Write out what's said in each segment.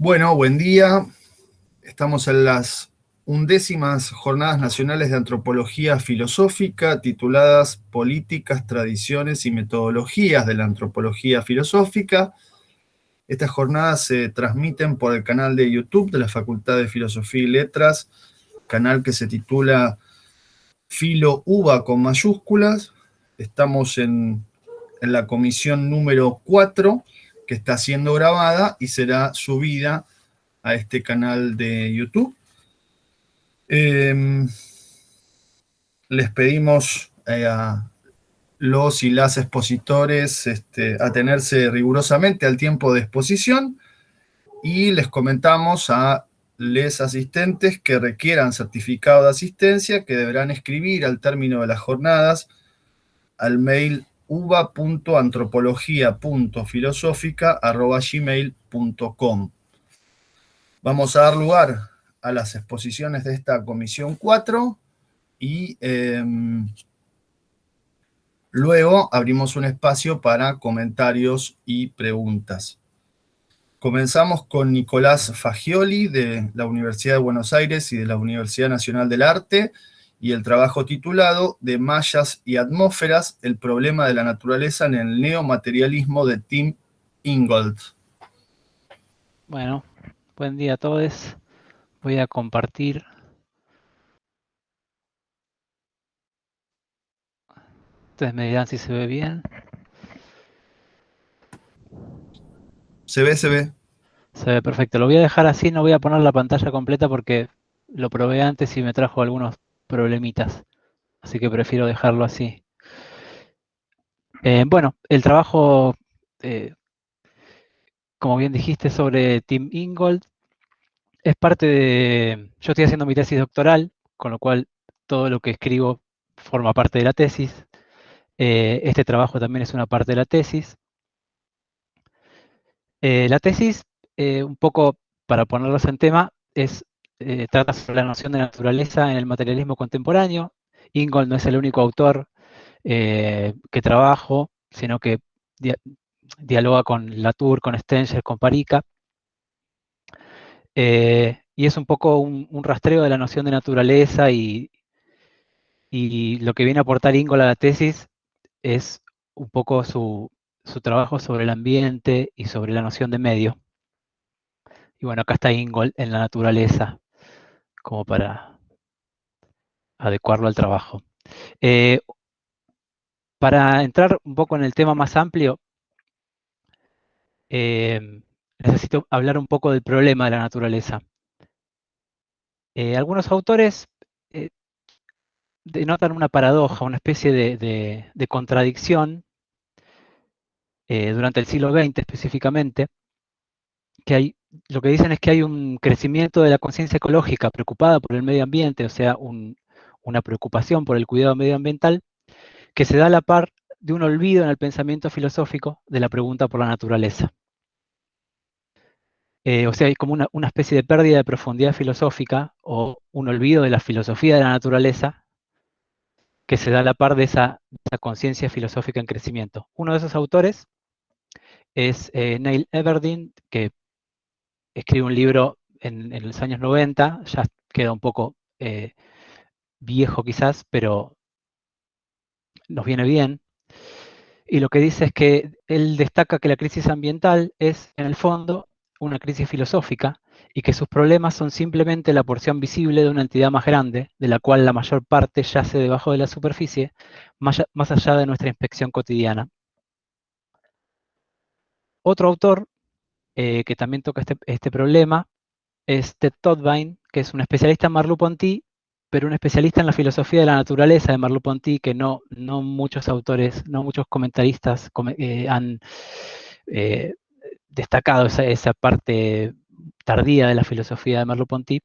Bueno, buen día. Estamos en las 11ª Jornadas Nacionales de Antropología Filosófica, tituladas Políticas, Tradiciones y Metodologías de la Antropología Filosófica. Estas jornadas se transmiten por el canal de YouTube de la Facultad de Filosofía y Letras, canal que se titula Filo UBA con mayúsculas. Estamos en la comisión número 4, que está siendo grabada y será subida a este canal de YouTube. Les pedimos a los y las expositores atenerse rigurosamente al tiempo de exposición y les comentamos a les asistentes que requieran certificado de asistencia que deberán escribir al término de las jornadas al mail uba.antropología.filosófica@gmail.com. Vamos a dar lugar a las exposiciones de esta comisión 4 y luego abrimos un espacio para comentarios y preguntas. Comenzamos con Nicolás Fagioli de la Universidad de Buenos Aires y de la Universidad Nacional del Arte y el trabajo titulado De Mallas y Atmósferas, el problema de la naturaleza en el neomaterialismo de Tim Ingold. Bueno, buen día a todos. Voy a compartir. Ustedes me dirán si se ve bien. Se ve. Se ve perfecto. Lo voy a dejar así, no voy a poner la pantalla completa porque lo probé antes y me trajo algunos problemitas. Así que prefiero dejarlo así. Bueno, el trabajo, como bien dijiste, sobre Tim Ingold, es parte de... Yo estoy haciendo mi tesis doctoral, con lo cual todo lo que escribo forma parte de la tesis. Este trabajo también es una parte de la tesis. La tesis, un poco para ponerlos en tema, trata sobre la noción de naturaleza en el materialismo contemporáneo. Ingold no es el único autor que trabajo, sino que dialoga con Latour, con Stenger, con Parica. Y es un poco un rastreo de la noción de naturaleza y lo que viene a aportar Ingold a la tesis es un poco su trabajo sobre el ambiente y sobre la noción de medio. Y bueno, acá está Ingold en la naturaleza, como para adecuarlo al trabajo. Para entrar un poco en el tema más amplio, necesito hablar un poco del problema de la naturaleza. Algunos autores denotan una paradoja, una especie de contradicción durante el siglo XX específicamente, lo que dicen es que hay un crecimiento de la conciencia ecológica preocupada por el medio ambiente, o sea, una preocupación por el cuidado medioambiental, que se da a la par de un olvido en el pensamiento filosófico de la pregunta por la naturaleza. O sea, hay como una especie de pérdida de profundidad filosófica o un olvido de la filosofía de la naturaleza que se da a la par de esa conciencia filosófica en crecimiento. Uno de esos autores es Neil Everdeen, que escribe un libro en los años 90, ya queda un poco viejo quizás, pero nos viene bien. Y lo que dice es que él destaca que la crisis ambiental es, en el fondo, una crisis filosófica y que sus problemas son simplemente la porción visible de una entidad más grande, de la cual la mayor parte yace debajo de la superficie, más allá de nuestra inspección cotidiana. Otro autor que también toca este problema es Ted Tudvine, que es un especialista en Merleau-Ponty, pero un especialista en la filosofía de la naturaleza de Merleau-Ponty, que no muchos autores, no muchos comentaristas han destacado esa parte tardía de la filosofía de Merleau-Ponty.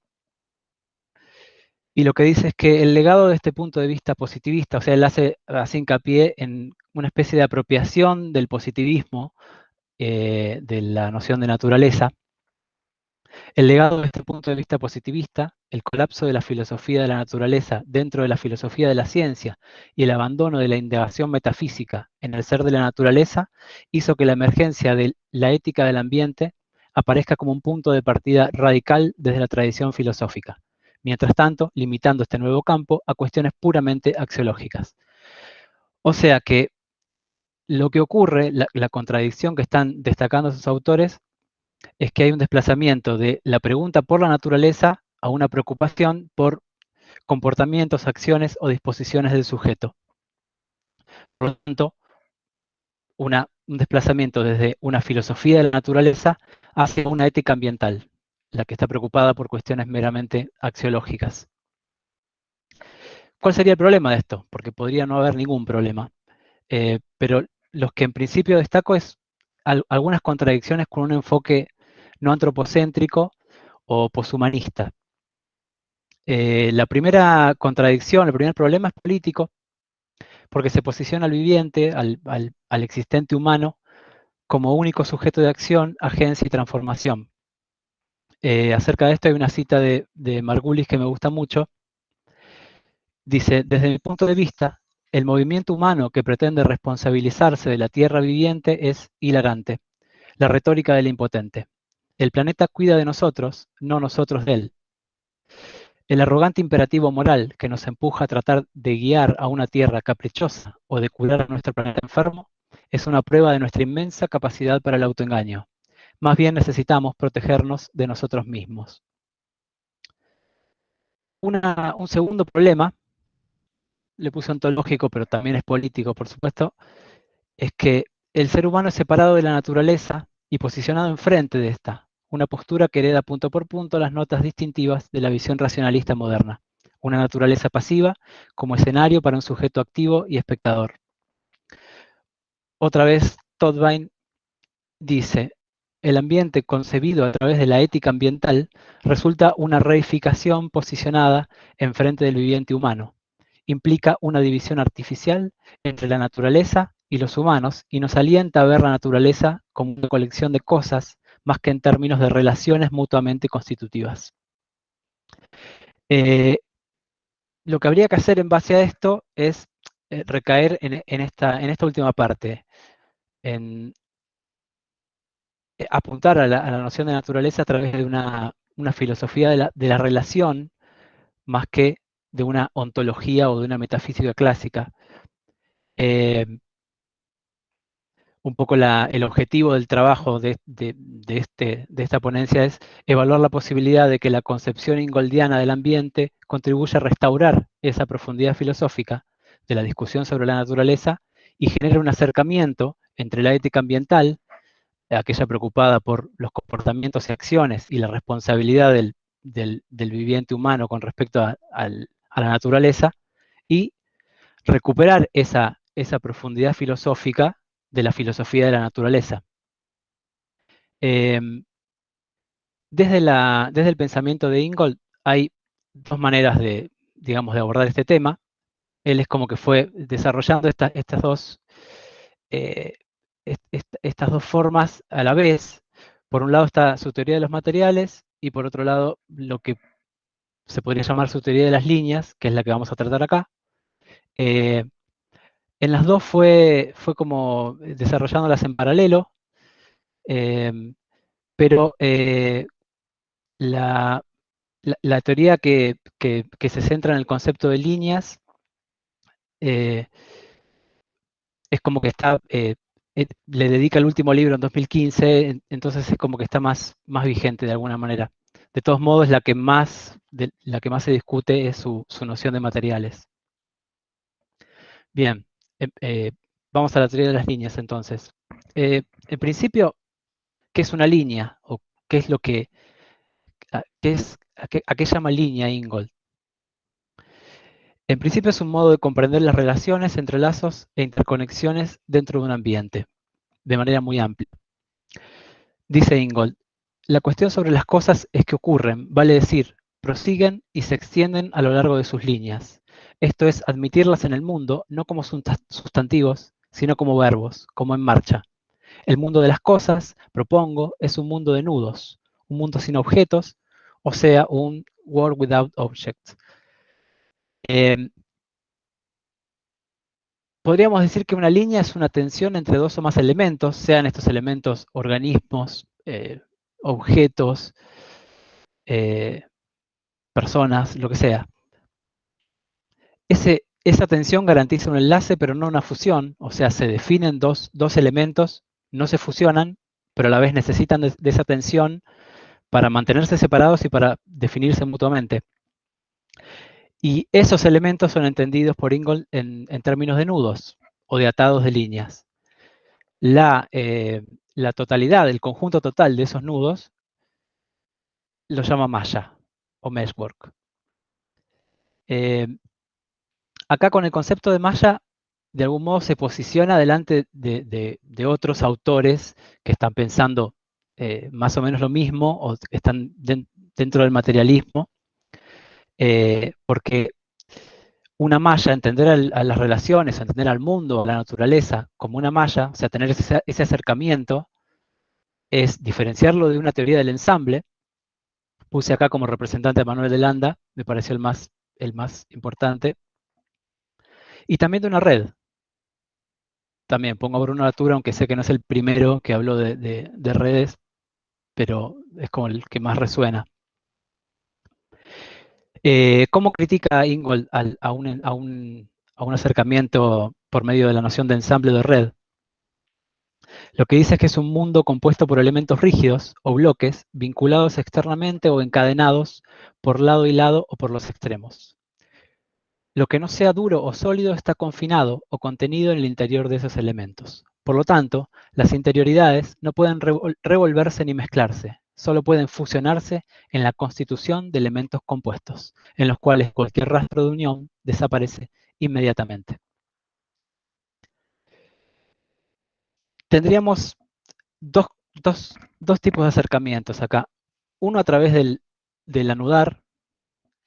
Y lo que dice es que el legado de este punto de vista positivista, o sea, él hace hincapié en una especie de apropiación del positivismo de la noción de naturaleza. El legado de este punto de vista positivista, el colapso de la filosofía de la naturaleza dentro de la filosofía de la ciencia y el abandono de la indagación metafísica en el ser de la naturaleza, hizo que la emergencia de la ética del ambiente aparezca como un punto de partida radical desde la tradición filosófica, mientras tanto limitando este nuevo campo a cuestiones puramente axiológicas. O sea que lo que ocurre, la contradicción que están destacando sus autores, es que hay un desplazamiento de la pregunta por la naturaleza a una preocupación por comportamientos, acciones o disposiciones del sujeto. Por lo tanto, un desplazamiento desde una filosofía de la naturaleza hacia una ética ambiental, la que está preocupada por cuestiones meramente axiológicas. ¿Cuál sería el problema de esto? Porque podría no haber ningún problema. Pero los que en principio destaco es algunas contradicciones con un enfoque no antropocéntrico o poshumanista. La primera contradicción, el primer problema es político, porque se posiciona al viviente, al existente humano, como único sujeto de acción, agencia y transformación. Acerca de esto hay una cita de Margulis que me gusta mucho. Dice, desde mi punto de vista, el movimiento humano que pretende responsabilizarse de la tierra viviente es hilarante. La retórica del impotente. El planeta cuida de nosotros, no nosotros de él. El arrogante imperativo moral que nos empuja a tratar de guiar a una tierra caprichosa o de curar a nuestro planeta enfermo es una prueba de nuestra inmensa capacidad para el autoengaño. Más bien necesitamos protegernos de nosotros mismos. Un segundo problema, le puse ontológico, pero también es político, por supuesto, es que el ser humano es separado de la naturaleza y posicionado enfrente de esta, una postura que hereda punto por punto las notas distintivas de la visión racionalista moderna, una naturaleza pasiva como escenario para un sujeto activo y espectador. Otra vez, Todvine dice, el ambiente concebido a través de la ética ambiental resulta una reificación posicionada enfrente del viviente humano. Implica una división artificial entre la naturaleza y los humanos y nos alienta a ver la naturaleza como una colección de cosas más que en términos de relaciones mutuamente constitutivas. Lo que habría que hacer en base a esto es recaer en esta última parte, en apuntar a la noción de naturaleza a través de una filosofía de la relación más que de una ontología o de una metafísica clásica. Un poco el objetivo del trabajo de esta ponencia es evaluar la posibilidad de que la concepción ingoldiana del ambiente contribuya a restaurar esa profundidad filosófica de la discusión sobre la naturaleza y genere un acercamiento entre la ética ambiental, aquella preocupada por los comportamientos y acciones y la responsabilidad del viviente humano con respecto a la naturaleza, y recuperar esa profundidad filosófica de la filosofía de la naturaleza. Desde el pensamiento de Ingold hay dos maneras de abordar este tema. Él es como que fue desarrollando estas dos formas a la vez. Por un lado está su teoría de los materiales y por otro lado lo que se podría llamar su teoría de las líneas, que es la que vamos a tratar acá. En las dos fue como desarrollándolas en paralelo, pero la teoría que se centra en el concepto de líneas es como que está, le dedica el último libro en 2015, entonces es como que está más vigente de alguna manera. De todos modos, la que más se discute es su noción de materiales. Bien, vamos a la teoría de las líneas entonces. En principio, ¿qué es una línea? ¿O qué es lo que, a qué llama línea Ingold? En principio es un modo de comprender las relaciones, entrelazos e interconexiones dentro de un ambiente, de manera muy amplia. Dice Ingold, la cuestión sobre las cosas es que ocurren, vale decir, prosiguen y se extienden a lo largo de sus líneas. Esto es, admitirlas en el mundo, no como sustantivos, sino como verbos, como en marcha. El mundo de las cosas, propongo, es un mundo de nudos, un mundo sin objetos, o sea, un world without objects. Podríamos decir que una línea es una tensión entre dos o más elementos, sean estos elementos organismos, objetos, personas, lo que sea. Esa tensión garantiza un enlace, pero no una fusión. O sea, se definen dos elementos, no se fusionan, pero a la vez necesitan de esa tensión para mantenerse separados y para definirse mutuamente. Y esos elementos son entendidos por Ingold en términos de nudos o de atados de líneas. La totalidad, el conjunto total de esos nudos, lo llama malla o meshwork. Acá con el concepto de malla, de algún modo se posiciona delante de otros autores que están pensando más o menos lo mismo o están dentro del materialismo, porque una malla, entender a las relaciones, entender al mundo, a la naturaleza como una malla, o sea, tener ese acercamiento, es diferenciarlo de una teoría del ensamble. Puse acá como representante a Manuel de Landa, me pareció el más importante, y también de una red. También pongo Bruno Latour, aunque sé que no es el primero que habló de redes, pero es como el que más resuena. ¿Cómo critica Ingold a un acercamiento por medio de la noción de ensamble de red? Lo que dice es que es un mundo compuesto por elementos rígidos o bloques vinculados externamente o encadenados por lado y lado o por los extremos. Lo que no sea duro o sólido está confinado o contenido en el interior de esos elementos. Por lo tanto, las interioridades no pueden revolverse ni mezclarse, solo pueden fusionarse en la constitución de elementos compuestos, en los cuales cualquier rastro de unión desaparece inmediatamente. Tendríamos dos tipos de acercamientos acá. Uno a través del anudar,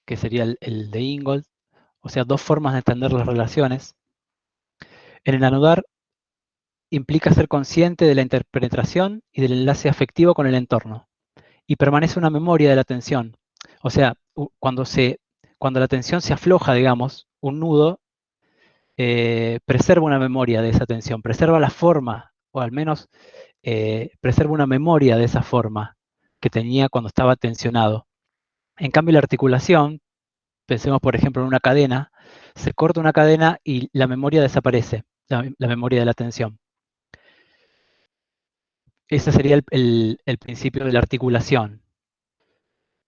que sería el de Ingold, o sea, dos formas de entender las relaciones. En el anudar implica ser consciente de la interpenetración y del enlace afectivo con el entorno, y permanece una memoria de la tensión. O sea, cuando la tensión se afloja, digamos, un nudo preserva una memoria de esa tensión, preserva la forma, o al menos preserva una memoria de esa forma que tenía cuando estaba tensionado. En cambio, la articulación, pensemos por ejemplo en una cadena, se corta una cadena y la memoria desaparece, la memoria de la tensión. Ese sería el principio de la articulación.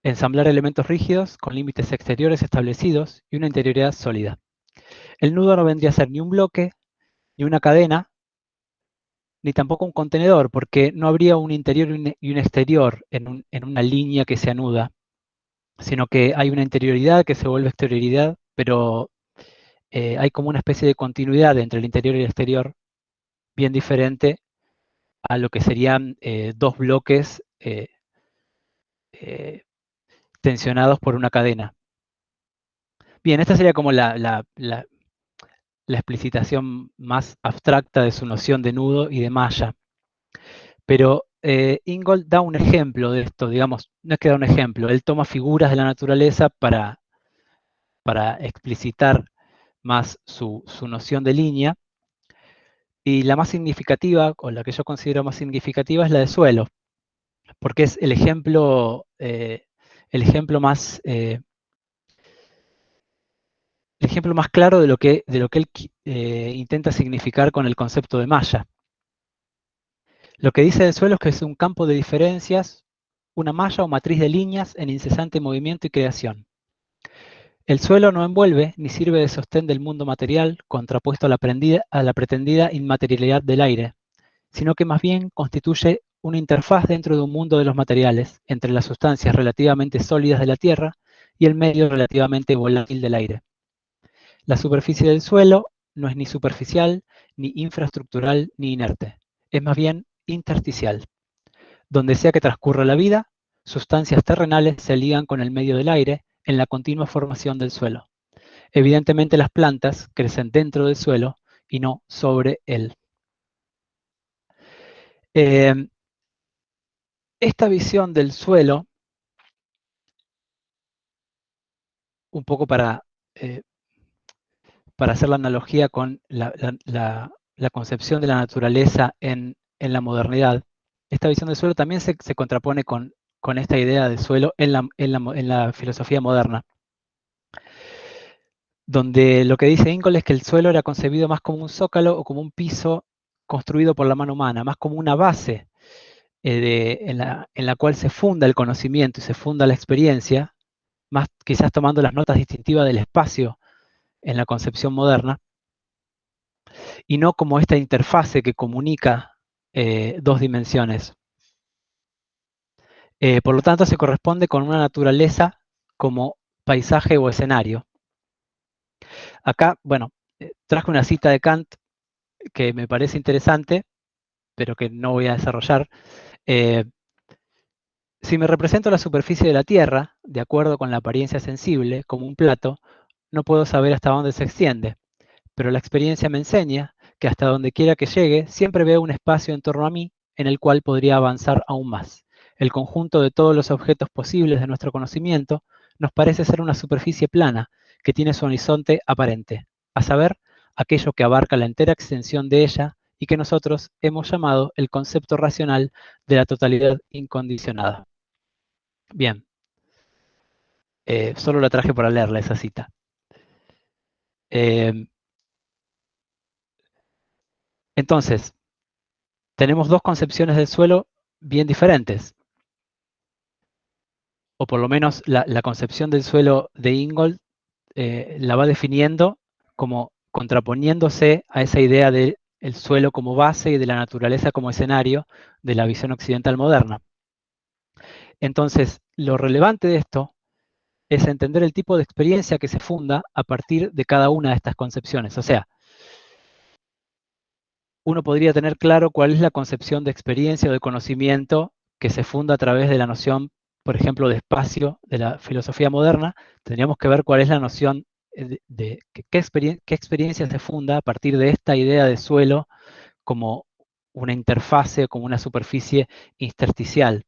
Ensamblar elementos rígidos con límites exteriores establecidos y una interioridad sólida. El nudo no vendría a ser ni un bloque, ni una cadena, ni tampoco un contenedor, porque no habría un interior y un exterior en una línea que se anuda, sino que hay una interioridad que se vuelve exterioridad, pero hay como una especie de continuidad entre el interior y el exterior, bien diferente a lo que serían dos bloques tensionados por una cadena. Bien, esta sería como la explicitación más abstracta de su noción de nudo y de malla. Pero Ingold da un ejemplo de esto, digamos, no es que da un ejemplo, él toma figuras de la naturaleza para explicitar más su noción de línea, y la más significativa, o la que yo considero más significativa, es la de suelo, porque es el ejemplo más claro de lo que él intenta significar con el concepto de malla. Lo que dice del suelo es que es un campo de diferencias, una malla o matriz de líneas en incesante movimiento y creación. El suelo no envuelve ni sirve de sostén del mundo material contrapuesto a la pretendida inmaterialidad del aire, sino que más bien constituye una interfaz dentro de un mundo de los materiales, entre las sustancias relativamente sólidas de la Tierra y el medio relativamente volátil del aire. La superficie del suelo no es ni superficial, ni infraestructural, ni inerte. Es más bien intersticial. Donde sea que transcurra la vida, sustancias terrenales se ligan con el medio del aire en la continua formación del suelo. Evidentemente las plantas crecen dentro del suelo y no sobre él. Esta visión del suelo, un poco para hacer la analogía con la concepción de la naturaleza en la modernidad, esta visión del suelo también se contrapone con esta idea del suelo en la filosofía moderna, donde lo que dice Ingold es que el suelo era concebido más como un zócalo o como un piso construido por la mano humana, más como una base en la cual se funda el conocimiento y se funda la experiencia, más quizás tomando las notas distintivas del espacio en la concepción moderna, y no como esta interfase que comunica dos dimensiones. Por lo tanto, se corresponde con una naturaleza como paisaje o escenario. Acá, bueno, traje una cita de Kant que me parece interesante, pero que no voy a desarrollar. Eh, si me represento la superficie de la Tierra, de acuerdo con la apariencia sensible, como un plato, no puedo saber hasta dónde se extiende, pero la experiencia me enseña que hasta donde quiera que llegue, siempre veo un espacio en torno a mí en el cual podría avanzar aún más. El conjunto de todos los objetos posibles de nuestro conocimiento nos parece ser una superficie plana que tiene su horizonte aparente, a saber, aquello que abarca la entera extensión de ella y que nosotros hemos llamado el concepto racional de la totalidad incondicionada. Bien, solo la traje para leerla esa cita. Entonces, tenemos dos concepciones del suelo bien diferentes, o por lo menos la concepción del suelo de Ingold la va definiendo como contraponiéndose a esa idea del suelo como base y de la naturaleza como escenario de la visión occidental moderna. Entonces, lo relevante de esto es entender el tipo de experiencia que se funda a partir de cada una de estas concepciones. O sea, uno podría tener claro cuál es la concepción de experiencia o de conocimiento que se funda a través de la noción, por ejemplo, de espacio de la filosofía moderna. Tendríamos que ver cuál es la noción de qué experiencia se funda a partir de esta idea de suelo como una interfase, como una superficie intersticial.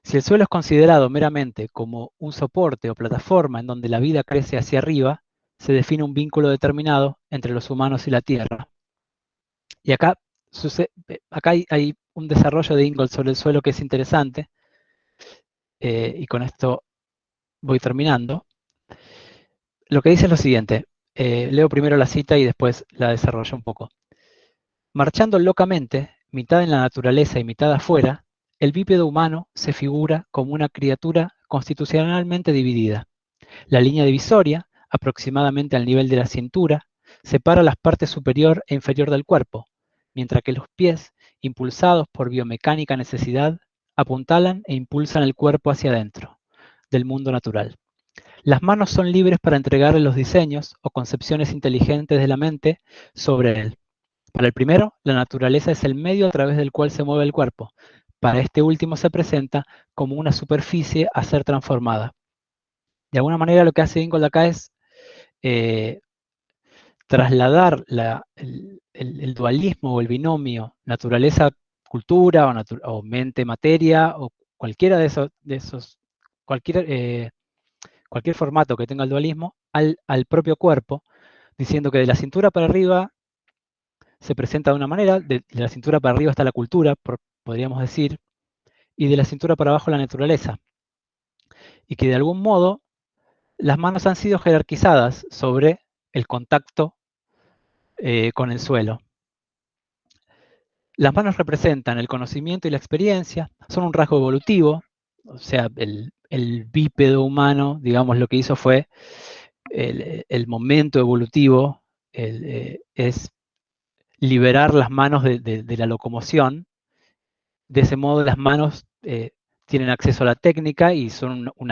Si el suelo es considerado meramente como un soporte o plataforma en donde la vida crece hacia arriba, se define un vínculo determinado entre los humanos y la Tierra. Y acá, hay un desarrollo de Ingold sobre el suelo que es interesante, y con esto voy terminando. Lo que dice es lo siguiente, leo primero la cita y después la desarrollo un poco. Marchando locamente, mitad en la naturaleza y mitad afuera, el bípedo humano se figura como una criatura constitucionalmente dividida. La línea divisoria, aproximadamente al nivel de la cintura, separa las partes superior e inferior del cuerpo, mientras que los pies, impulsados por biomecánica necesidad, apuntalan e impulsan el cuerpo hacia adentro, del mundo natural. Las manos son libres para entregarle los diseños o concepciones inteligentes de la mente sobre él. Para el primero, la naturaleza es el medio a través del cual se mueve el cuerpo. Para este último se presenta como una superficie a ser transformada. De alguna manera lo que hace Ingold acá es eh, trasladar el dualismo o el binomio naturaleza-cultura o mente-materia o cualquiera de esos cualquier formato que tenga el dualismo al propio cuerpo, diciendo que de la cintura para arriba se presenta de una manera, de la cintura para arriba está la cultura, podríamos decir, y de la cintura para abajo la naturaleza. Y que de algún modo las manos han sido jerarquizadas sobre el contacto con el suelo. Las manos representan el conocimiento y la experiencia, son un rasgo evolutivo, o sea, el bípedo humano, digamos, lo que hizo fue el momento evolutivo, es liberar las manos de la locomoción. De ese modo las manos tienen acceso a la técnica y son un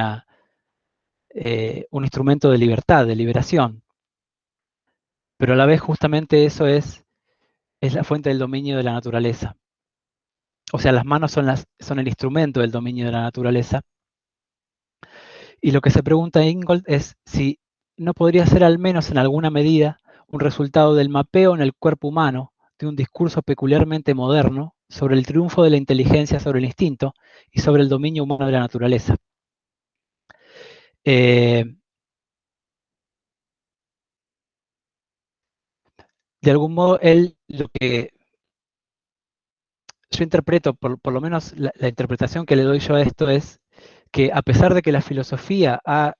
instrumento de libertad, de liberación. Pero a la vez justamente eso es la fuente del dominio de la naturaleza. O sea, las manos son el instrumento del dominio de la naturaleza. Y lo que se pregunta Ingold es si no podría ser al menos en alguna medida un resultado del mapeo en el cuerpo humano de un discurso peculiarmente moderno sobre el triunfo de la inteligencia sobre el instinto y sobre el dominio humano de la naturaleza. De algún modo, él yo interpreto, por lo menos la interpretación que le doy yo a esto es que a pesar de que la filosofía ha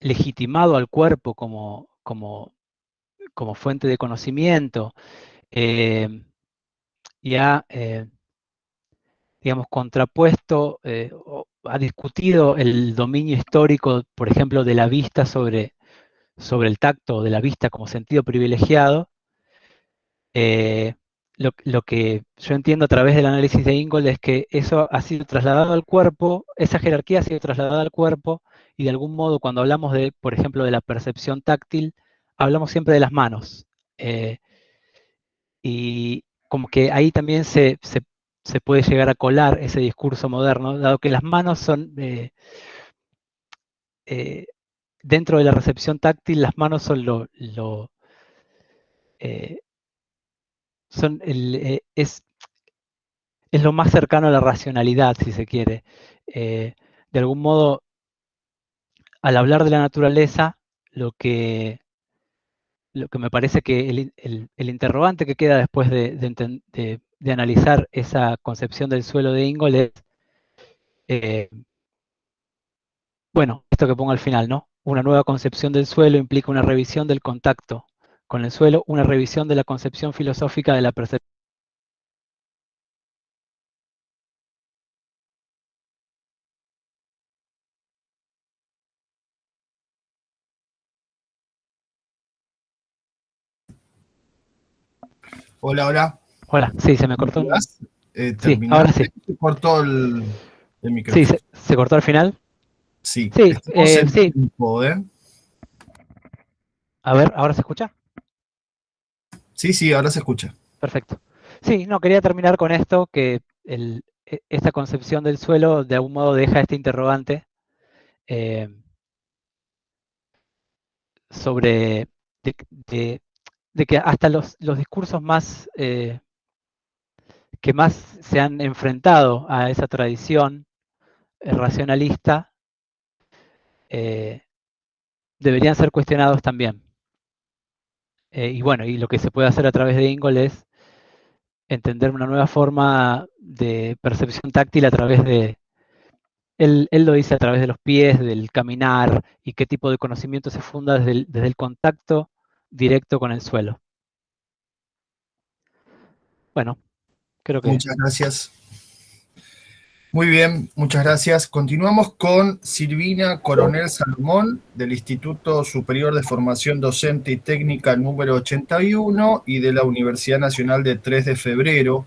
legitimado al cuerpo como fuente de conocimiento y ha, digamos, contrapuesto o ha discutido el dominio histórico, por ejemplo, de la vista sobre el tacto, de la vista como sentido privilegiado, lo que yo entiendo a través del análisis de Ingold es que eso ha sido trasladado al cuerpo, esa jerarquía ha sido trasladada al cuerpo, y de algún modo cuando hablamos de, por ejemplo, de la percepción táctil, hablamos siempre de las manos. Y como que ahí también se puede llegar a colar ese discurso moderno, dado que las manos son, dentro de la recepción táctil, las manos son es lo más cercano a la racionalidad, si se quiere. De algún modo, al hablar de la naturaleza, lo que me parece que el interrogante que queda después de analizar esa concepción del suelo de Ingold es, bueno, esto que pongo al final, ¿no? Una nueva concepción del suelo implica una revisión del contacto con el suelo, una revisión de la concepción filosófica de la percepción. Hola, hola. Hola, sí, se me cortó sí, ahora sí. ¿Terminaste? Se cortó el Sí, micrófono. se cortó al final. Sí, Sí, estamos en sí. tiempo, ¿eh? A ver, ¿ahora se escucha? Sí, sí, ahora se escucha. Perfecto. Sí, no, quería terminar con esto, que esta concepción del suelo de algún modo deja este interrogante eh, sobre de que hasta los discursos más que más se han enfrentado a esa tradición racionalista eh, deberían ser cuestionados también. Y bueno, y lo que se puede hacer a través de Ingold es entender una nueva forma de percepción táctil a través de, él lo dice a través de los pies, del caminar, y qué tipo de conocimiento se funda desde el contacto directo con el suelo. Bueno, creo que... Muchas gracias. Muy bien, muchas gracias. Continuamos con Silvina Coronel Salomón, del Instituto Superior de Formación Docente y Técnica número 81 y de la Universidad Nacional de 3 de Febrero,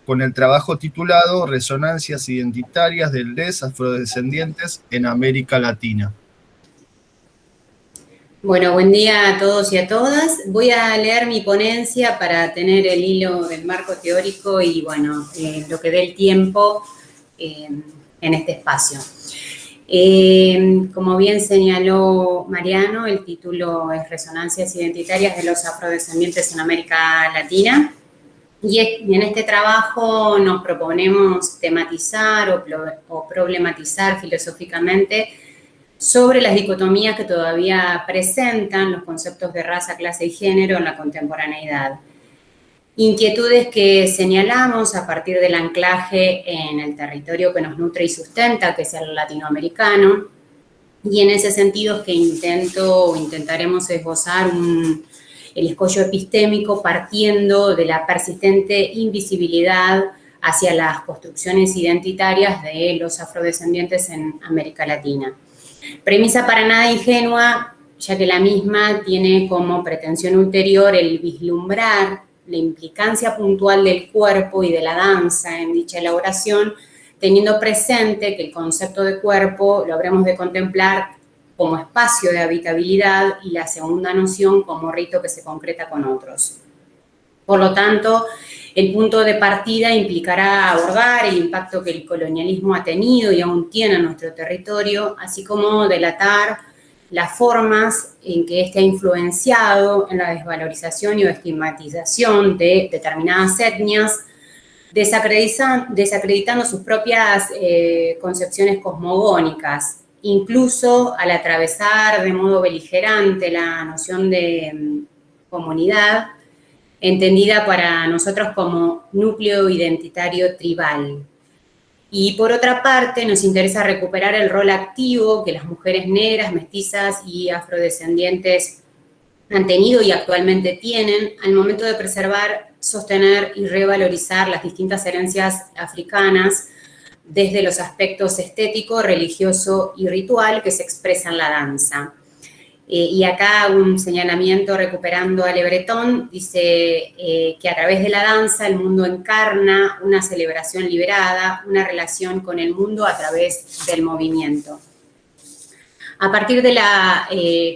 con el trabajo titulado Resonancias identitarias del les afrodescendientes en América Latina. Bueno, buen día a todos y a todas. Voy a leer mi ponencia para tener el hilo del marco teórico y, bueno, lo que dé el tiempo en este espacio. Como bien señaló Mariano, el título es Resonancias identitarias de los afrodescendientes en América Latina. Y en este trabajo nos proponemos tematizar o problematizar filosóficamente sobre las dicotomías que todavía presentan los conceptos de raza, clase y género en la contemporaneidad. Inquietudes que señalamos a partir del anclaje en el territorio que nos nutre y sustenta, que es el latinoamericano, y en ese sentido es que intentaremos esbozar el escollo epistémico partiendo de la persistente invisibilidad hacia las construcciones identitarias de los afrodescendientes en América Latina. Premisa para nada ingenua, ya que la misma tiene como pretensión ulterior el vislumbrar la implicancia puntual del cuerpo y de la danza en dicha elaboración, teniendo presente que el concepto de cuerpo lo habremos de contemplar como espacio de habitabilidad y la segunda noción como rito que se concreta con otros. Por lo tanto, el punto de partida implicará abordar el impacto que el colonialismo ha tenido y aún tiene en nuestro territorio, así como delatar las formas en que éste ha influenciado en la desvalorización y o estigmatización de determinadas etnias, desacreditando sus propias concepciones cosmogónicas, incluso al atravesar de modo beligerante la noción de comunidad, entendida para nosotros como núcleo identitario tribal. Y por otra parte, nos interesa recuperar el rol activo que las mujeres negras, mestizas y afrodescendientes han tenido y actualmente tienen al momento de preservar, sostener y revalorizar las distintas herencias africanas desde los aspectos estético, religioso y ritual que se expresan en la danza. Y acá un señalamiento recuperando a Le Breton, dice que a través de la danza el mundo encarna una celebración liberada, una relación con el mundo a través del movimiento. A partir de la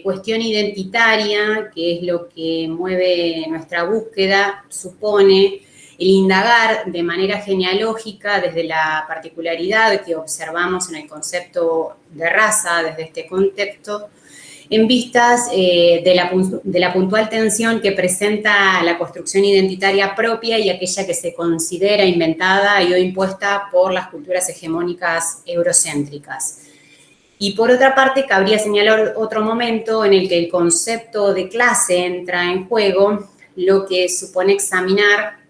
cuestión identitaria, que es lo que mueve nuestra búsqueda, supone el indagar de manera genealógica desde la particularidad que observamos en el concepto de raza, desde este contexto, en vistas de la puntual tensión que presenta la construcción identitaria propia y aquella que se considera inventada y o impuesta por las culturas hegemónicas eurocéntricas. Y por otra parte, cabría señalar otro momento en el que el concepto de clase entra en juego, lo que supone examinar,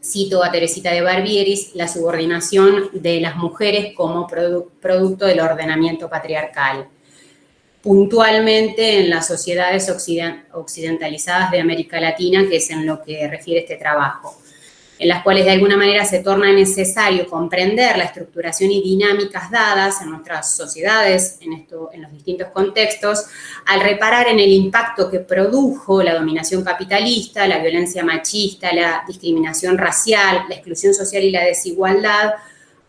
cito a Teresita de Barbieris, la subordinación de las mujeres como producto del ordenamiento patriarcal, puntualmente en las sociedades occidentalizadas de América Latina, que es en lo que refiere este trabajo, en las cuales de alguna manera se torna necesario comprender la estructuración y dinámicas dadas en nuestras sociedades, en los distintos contextos, al reparar en el impacto que produjo la dominación capitalista, la violencia machista, la discriminación racial, la exclusión social y la desigualdad,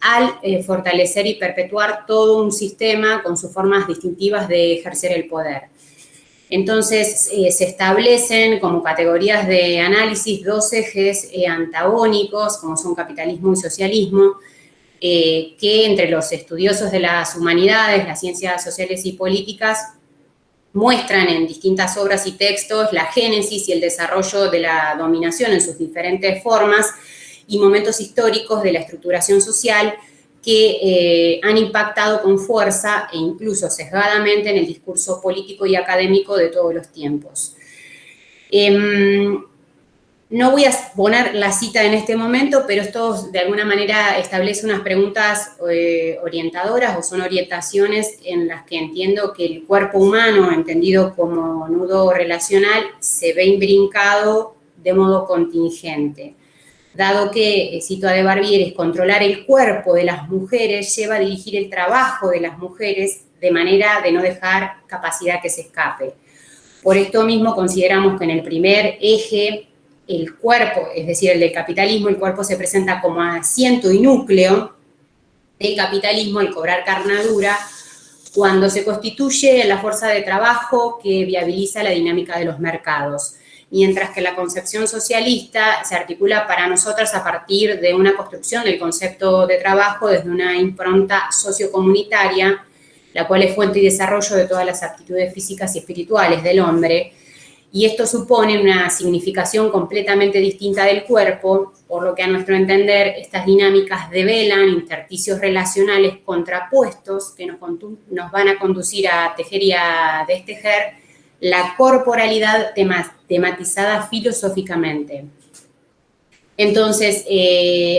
al fortalecer y perpetuar todo un sistema con sus formas distintivas de ejercer el poder. Entonces, se establecen como categorías de análisis dos ejes antagónicos, como son capitalismo y socialismo, que entre los estudiosos de las humanidades, las ciencias sociales y políticas, muestran en distintas obras y textos la génesis y el desarrollo de la dominación en sus diferentes formas y momentos históricos de la estructuración social que han impactado con fuerza e incluso sesgadamente en el discurso político y académico de todos los tiempos. No voy a poner la cita en este momento, pero esto de alguna manera establece unas preguntas orientadoras o son orientaciones en las que entiendo que el cuerpo humano, entendido como nudo relacional, se ve imbrincado de modo contingente. Dado que, cito a de Barbieris, controlar el cuerpo de las mujeres lleva a dirigir el trabajo de las mujeres de manera de no dejar capacidad que se escape. Por esto mismo consideramos que en el primer eje, el cuerpo, es decir, el del capitalismo, el cuerpo se presenta como asiento y núcleo del capitalismo, el cobrar carnadura, cuando se constituye la fuerza de trabajo que viabiliza la dinámica de los mercados. Mientras que la concepción socialista se articula para nosotras a partir de una construcción del concepto de trabajo desde una impronta sociocomunitaria, la cual es fuente y desarrollo de todas las aptitudes físicas y espirituales del hombre, y esto supone una significación completamente distinta del cuerpo, por lo que a nuestro entender estas dinámicas develan intersticios relacionales contrapuestos que nos van a conducir a tejer y a destejer la corporalidad tematizada filosóficamente. Entonces,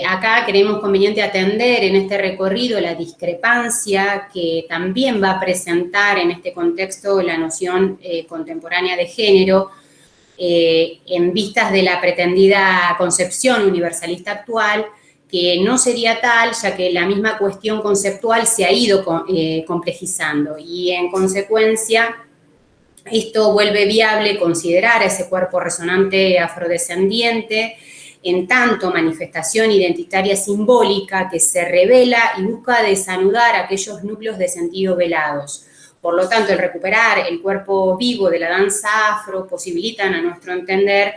acá creemos conveniente atender en este recorrido la discrepancia que también va a presentar en este contexto la noción contemporánea de género en vistas de la pretendida concepción universalista actual, que no sería tal, ya que la misma cuestión conceptual se ha ido complejizando y en consecuencia esto vuelve viable considerar a ese cuerpo resonante afrodescendiente en tanto manifestación identitaria simbólica que se revela y busca desanudar aquellos núcleos de sentido velados. Por lo tanto, el recuperar el cuerpo vivo de la danza afro posibilitan, a nuestro entender,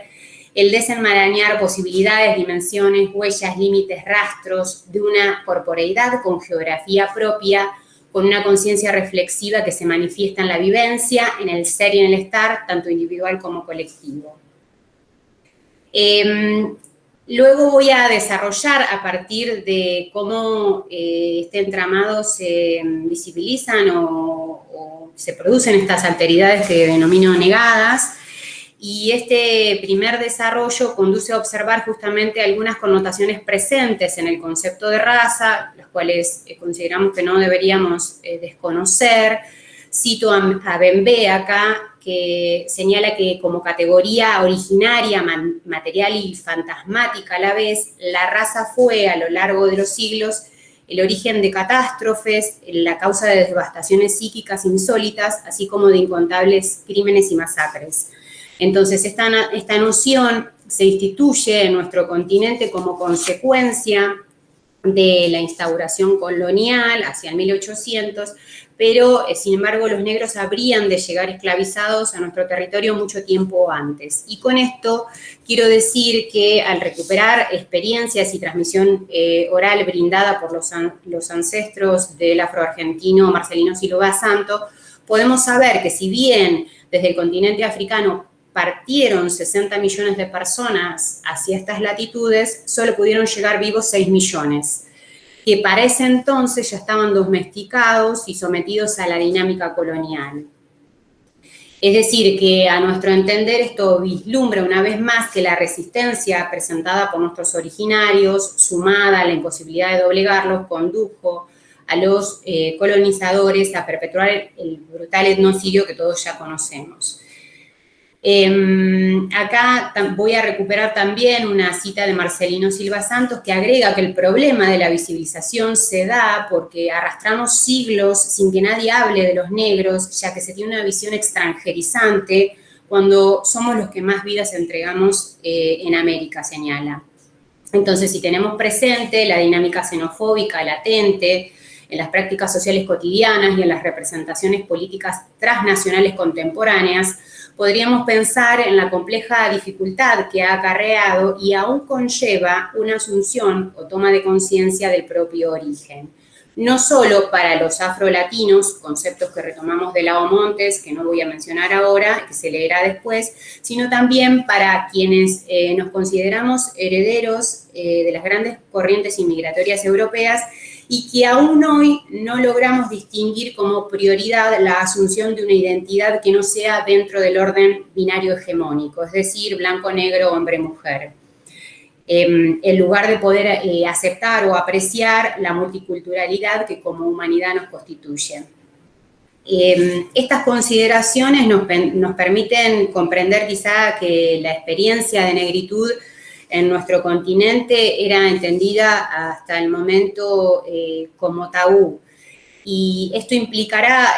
el desenmarañar posibilidades, dimensiones, huellas, límites, rastros de una corporeidad con geografía propia, con una conciencia reflexiva que se manifiesta en la vivencia, en el ser y en el estar, tanto individual como colectivo. Luego voy a desarrollar a partir de cómo este entramado se visibilizan o se producen estas alteridades que denomino negadas, Y este primer desarrollo conduce a observar justamente algunas connotaciones presentes en el concepto de raza, las cuales consideramos que no deberíamos desconocer. Cito a Bembe acá, que señala que como categoría originaria, material y fantasmática a la vez, la raza fue a lo largo de los siglos el origen de catástrofes, la causa de devastaciones psíquicas insólitas, así como de incontables crímenes y masacres. Entonces, esta noción se instituye en nuestro continente como consecuencia de la instauración colonial hacia el 1800, pero, sin embargo, los negros habrían de llegar esclavizados a nuestro territorio mucho tiempo antes. Y con esto quiero decir que al recuperar experiencias y transmisión oral brindada por los ancestros del afroargentino Marcelino Silva Santo, podemos saber que si bien desde el continente africano partieron 60 millones de personas hacia estas latitudes, solo pudieron llegar vivos 6 millones, que para ese entonces ya estaban domesticados y sometidos a la dinámica colonial. Es decir, que a nuestro entender esto vislumbra una vez más que la resistencia presentada por nuestros originarios, sumada a la imposibilidad de doblegarlos, condujo a los colonizadores a perpetuar el brutal etnocidio que todos ya conocemos. Acá voy a recuperar también una cita de Marcelino Silva Santos que agrega que el problema de la visibilización se da porque arrastramos siglos sin que nadie hable de los negros, ya que se tiene una visión extranjerizante cuando somos los que más vidas entregamos en América, señala. Entonces, si tenemos presente la dinámica xenofóbica latente en las prácticas sociales cotidianas y en las representaciones políticas transnacionales contemporáneas, podríamos pensar en la compleja dificultad que ha acarreado y aún conlleva una asunción o toma de conciencia del propio origen. No solo para los afrolatinos, conceptos que retomamos de Lao Montes, que no voy a mencionar ahora, que se leerá después, sino también para quienes nos consideramos herederos de las grandes corrientes inmigratorias europeas y que aún hoy no logramos distinguir como prioridad la asunción de una identidad que no sea dentro del orden binario hegemónico, es decir, blanco, negro, hombre, mujer. En lugar de poder aceptar o apreciar la multiculturalidad que como humanidad nos constituye. Estas consideraciones nos permiten comprender quizá que la experiencia de negritud en nuestro continente era entendida hasta el momento como tabú. Y esto implicará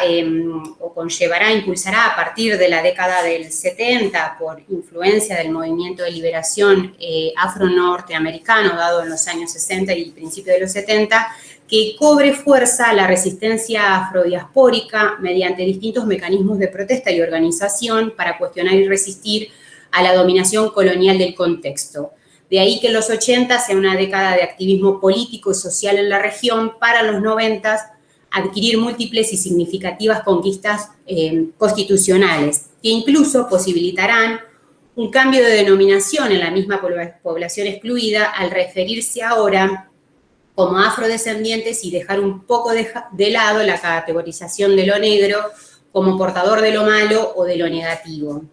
o conllevará, impulsará a partir de la década del 70, por influencia del movimiento de liberación afro-norteamericano dado en los años 60 y principios de los 70, que cobre fuerza la resistencia afrodiaspórica mediante distintos mecanismos de protesta y organización para cuestionar y resistir a la dominación colonial del contexto. De ahí que los 80 sea una década de activismo político y social en la región, para los 90 adquirir múltiples y significativas conquistas constitucionales, que incluso posibilitarán un cambio de denominación en la misma población excluida al referirse ahora como afrodescendientes y dejar un poco de lado la categorización de lo negro como portador de lo malo o de lo negativo.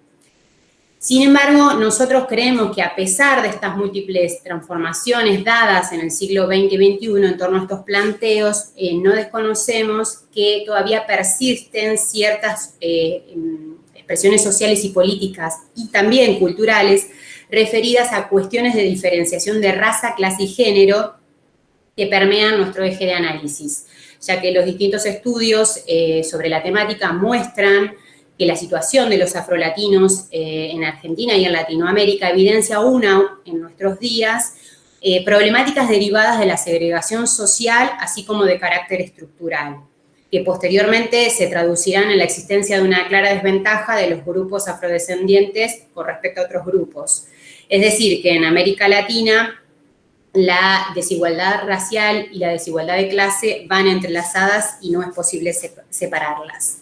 Sin embargo, nosotros creemos que a pesar de estas múltiples transformaciones dadas en el siglo XX y XXI en torno a estos planteos, no desconocemos que todavía persisten ciertas expresiones sociales y políticas y también culturales referidas a cuestiones de diferenciación de raza, clase y género que permean nuestro eje de análisis, ya que los distintos estudios sobre la temática muestran que la situación de los afrolatinos en Argentina y en Latinoamérica evidencia aún en nuestros días problemáticas derivadas de la segregación social, así como de carácter estructural, que posteriormente se traducirán en la existencia de una clara desventaja de los grupos afrodescendientes con respecto a otros grupos. Es decir, que en América Latina la desigualdad racial y la desigualdad de clase van entrelazadas y no es posible separarlas.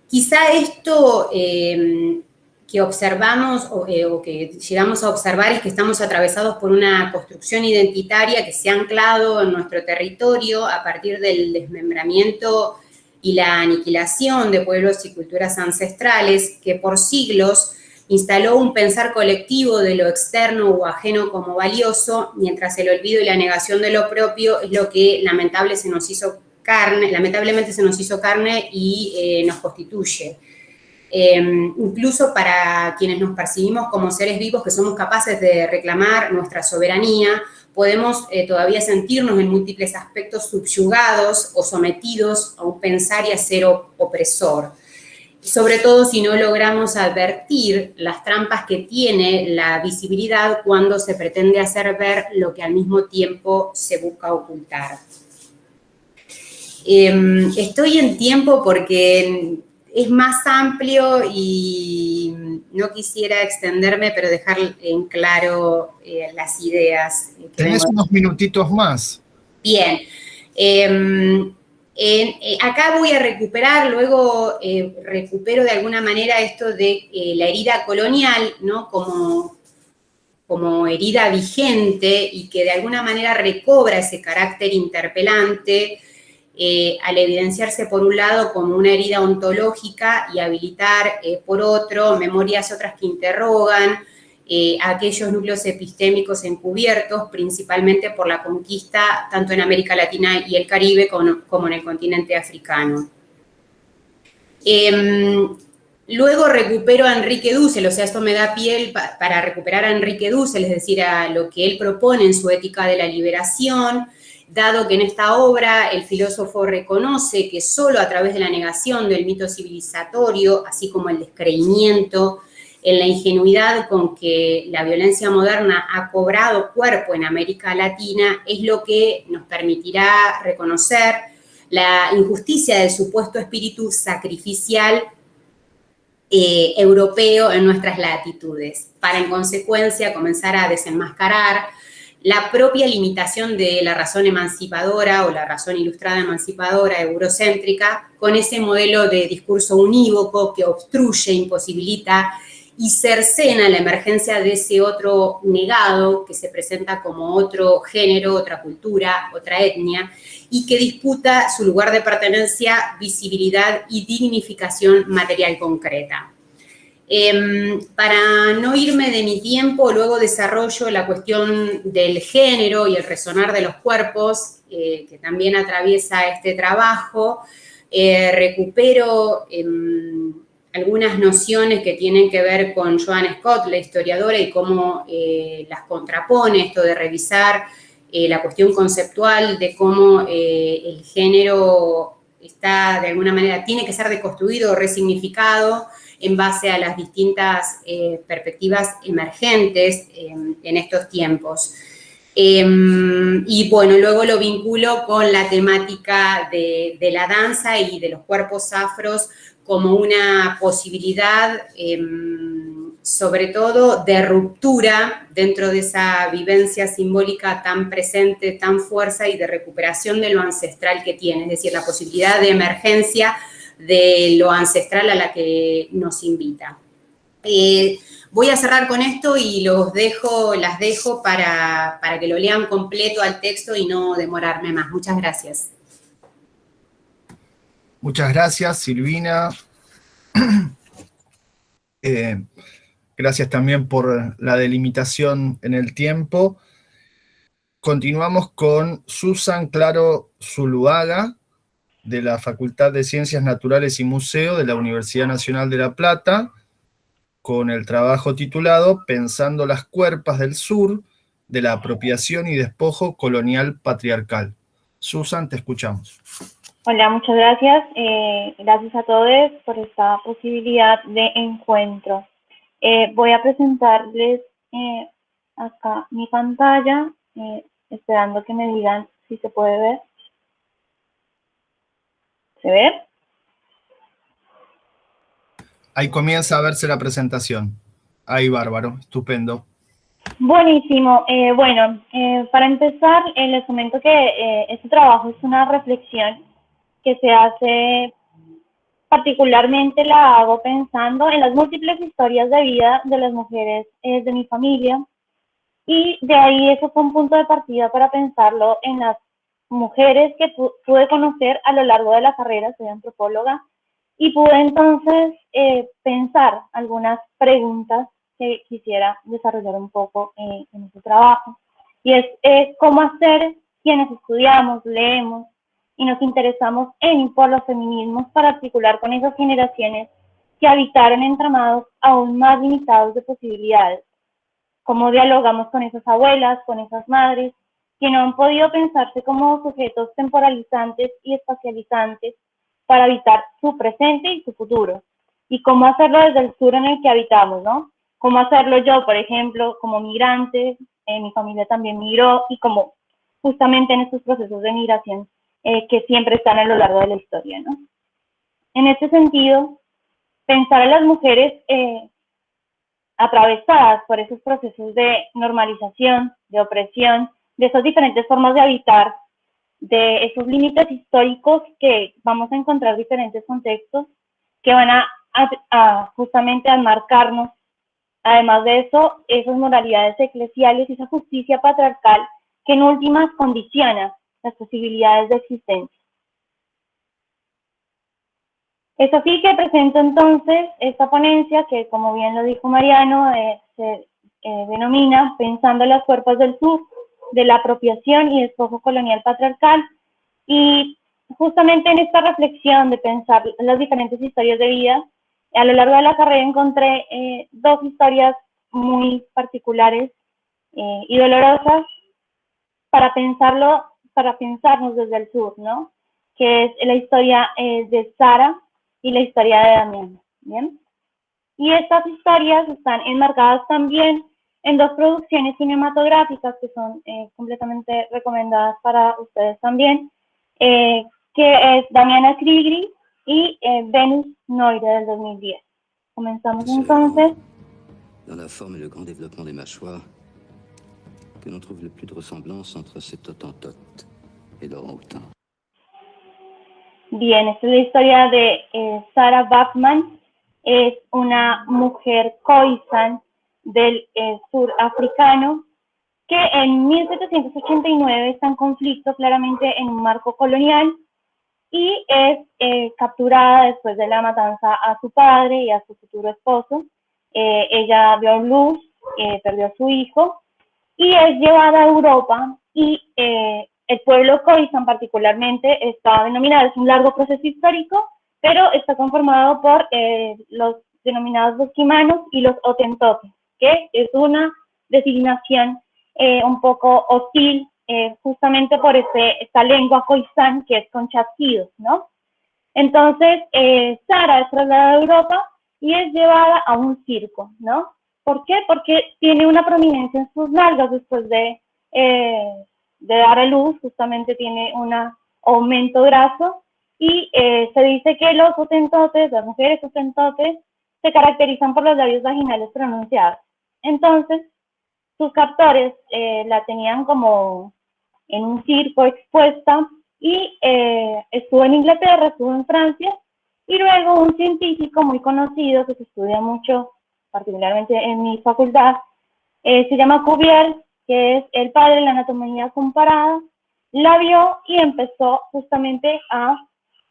Quizá esto que observamos o que llegamos a observar es que estamos atravesados por una construcción identitaria que se ha anclado en nuestro territorio a partir del desmembramiento y la aniquilación de pueblos y culturas ancestrales, que por siglos instaló un pensar colectivo de lo externo o ajeno como valioso, mientras el olvido y la negación de lo propio es lo que lamentablemente se nos hizo carne y nos constituye. Incluso para quienes nos percibimos como seres vivos que somos capaces de reclamar nuestra soberanía, podemos todavía sentirnos en múltiples aspectos subyugados o sometidos a un pensar y a ser opresor. Sobre todo si no logramos advertir las trampas que tiene la visibilidad cuando se pretende hacer ver lo que al mismo tiempo se busca ocultar. Estoy en tiempo porque es más amplio y no quisiera extenderme, pero dejar en claro las ideas. Tenés unos minutitos más. Bien. Acá voy a recuperar, luego recupero de alguna manera esto de la herida colonial, ¿no? Como herida vigente y que de alguna manera recobra ese carácter interpelante al evidenciarse por un lado como una herida ontológica y habilitar por otro memorias otras que interrogan aquellos núcleos epistémicos encubiertos, principalmente por la conquista tanto en América Latina y el Caribe como en el continente africano. Luego recupero a Enrique Dussel, o sea, esto me da piel para recuperar a Enrique Dussel, es decir, a lo que él propone en su Ética de la Liberación, dado que en esta obra el filósofo reconoce que solo a través de la negación del mito civilizatorio, así como el descreimiento en la ingenuidad con que la violencia moderna ha cobrado cuerpo en América Latina, es lo que nos permitirá reconocer la injusticia del supuesto espíritu sacrificial europeo en nuestras latitudes, para en consecuencia comenzar a desenmascarar la propia limitación de la razón emancipadora o la razón ilustrada emancipadora eurocéntrica con ese modelo de discurso unívoco que obstruye, imposibilita y cercena la emergencia de ese otro negado que se presenta como otro género, otra cultura, otra etnia, y que disputa su lugar de pertenencia, visibilidad y dignificación material concreta. Para no irme de mi tiempo, luego desarrollo la cuestión del género y el resonar de los cuerpos, que también atraviesa este trabajo. Recupero algunas nociones que tienen que ver con Joan Scott, la historiadora, y cómo las contrapone, esto de revisar la cuestión conceptual de cómo el género está, de alguna manera, tiene que ser deconstruido o resignificado en base a las distintas perspectivas emergentes en estos tiempos. Y bueno, luego lo vinculo con la temática de la danza y de los cuerpos afros como una posibilidad, sobre todo, de ruptura dentro de esa vivencia simbólica tan presente, tan fuerza y de recuperación de lo ancestral que tiene, es decir, la posibilidad de emergencia de lo ancestral a la que nos invita. Voy a cerrar con esto y las dejo para que lo lean completo al texto y no demorarme más. Muchas gracias. Muchas gracias, Silvina. Gracias también por la delimitación en el tiempo. Continuamos con Susan Claro Zuluaga, de la Facultad de Ciencias Naturales y Museo de la Universidad Nacional de La Plata, con el trabajo titulado Pensando las cuerpas del sur, de la apropiación y despojo colonial patriarcal. Susan, te escuchamos. Hola, muchas gracias. Gracias a todos por esta posibilidad de encuentro. Voy a presentarles acá mi pantalla, esperando que me digan si se puede ver. ¿Se ve? Ahí comienza a verse la presentación. Ahí, bárbaro, estupendo. Buenísimo. Para empezar, les comento que este trabajo es una reflexión que se hace, particularmente la hago pensando en las múltiples historias de vida de las mujeres de mi familia, y de ahí eso fue un punto de partida para pensarlo en las mujeres que pude conocer a lo largo de la carrera, soy antropóloga, y pude entonces pensar algunas preguntas que quisiera desarrollar un poco en este trabajo. Y es cómo hacer quienes estudiamos, leemos y nos interesamos en y por los feminismos para articular con esas generaciones que habitaron entramados aún más limitados de posibilidades. Cómo dialogamos con esas abuelas, con esas madres, que no han podido pensarse como sujetos temporalizantes y espacializantes para habitar su presente y su futuro. Y cómo hacerlo desde el sur en el que habitamos, ¿no? Cómo hacerlo yo, por ejemplo, como migrante, mi familia también migró, y como justamente en estos procesos de migración que siempre están a lo largo de la historia, ¿no? En este sentido, pensar a las mujeres atravesadas por esos procesos de normalización, de opresión, de esas diferentes formas de habitar, de esos límites históricos que vamos a encontrar diferentes contextos que van a justamente a marcarnos. Además de eso, esas moralidades eclesiales y esa justicia patriarcal que en últimas condiciona las posibilidades de existencia. Es así que presento entonces esta ponencia que, como bien lo dijo Mariano, se denomina Pensando las cuerpos del sur, de la apropiación y despojo colonial patriarcal. Y justamente en esta reflexión de pensar las diferentes historias de vida, a lo largo de la carrera encontré dos historias muy particulares y dolorosas para pensarnos desde el sur, ¿no? Que es la historia de Sara y la historia de Damián, ¿bien? Y estas historias están enmarcadas también en dos producciones cinematográficas que son completamente recomendadas para ustedes también, que es Damiana Krigri y Venus Noire del 2010. Comenzamos entonces. Dans la forme et le grand développement des mâchoires, que l'on trouve le plus de ressemblance entre cet Hottentote et l'orang-outan. Bien, esta es la historia de Sarah Bachman. Es una mujer khoisan del sur africano que en 1789 está en conflicto claramente en un marco colonial y es capturada después de la matanza a su padre y a su futuro esposo. Ella vio luz, perdió a su hijo y es llevada a Europa y el pueblo khoisan particularmente está denominado, es un largo proceso histórico, pero está conformado por los denominados bosquimanos y los hotentotes, que es una designación un poco hostil justamente por esta lengua khoisan que es con chasquidos, ¿no? Entonces, Sara es trasladada a Europa y es llevada a un circo, ¿no? ¿Por qué? Porque tiene una prominencia en sus nalgas después de dar a luz, justamente tiene un aumento graso, y se dice que los hotentotes, las mujeres hotentotes, se caracterizan por los labios vaginales pronunciados. Entonces, sus captores la tenían como en un circo expuesta y estuvo en Inglaterra, estuvo en Francia, y luego un científico muy conocido que se estudia mucho, particularmente en mi facultad, se llama Cuvier, que es el padre de la anatomía comparada, la vio y empezó justamente a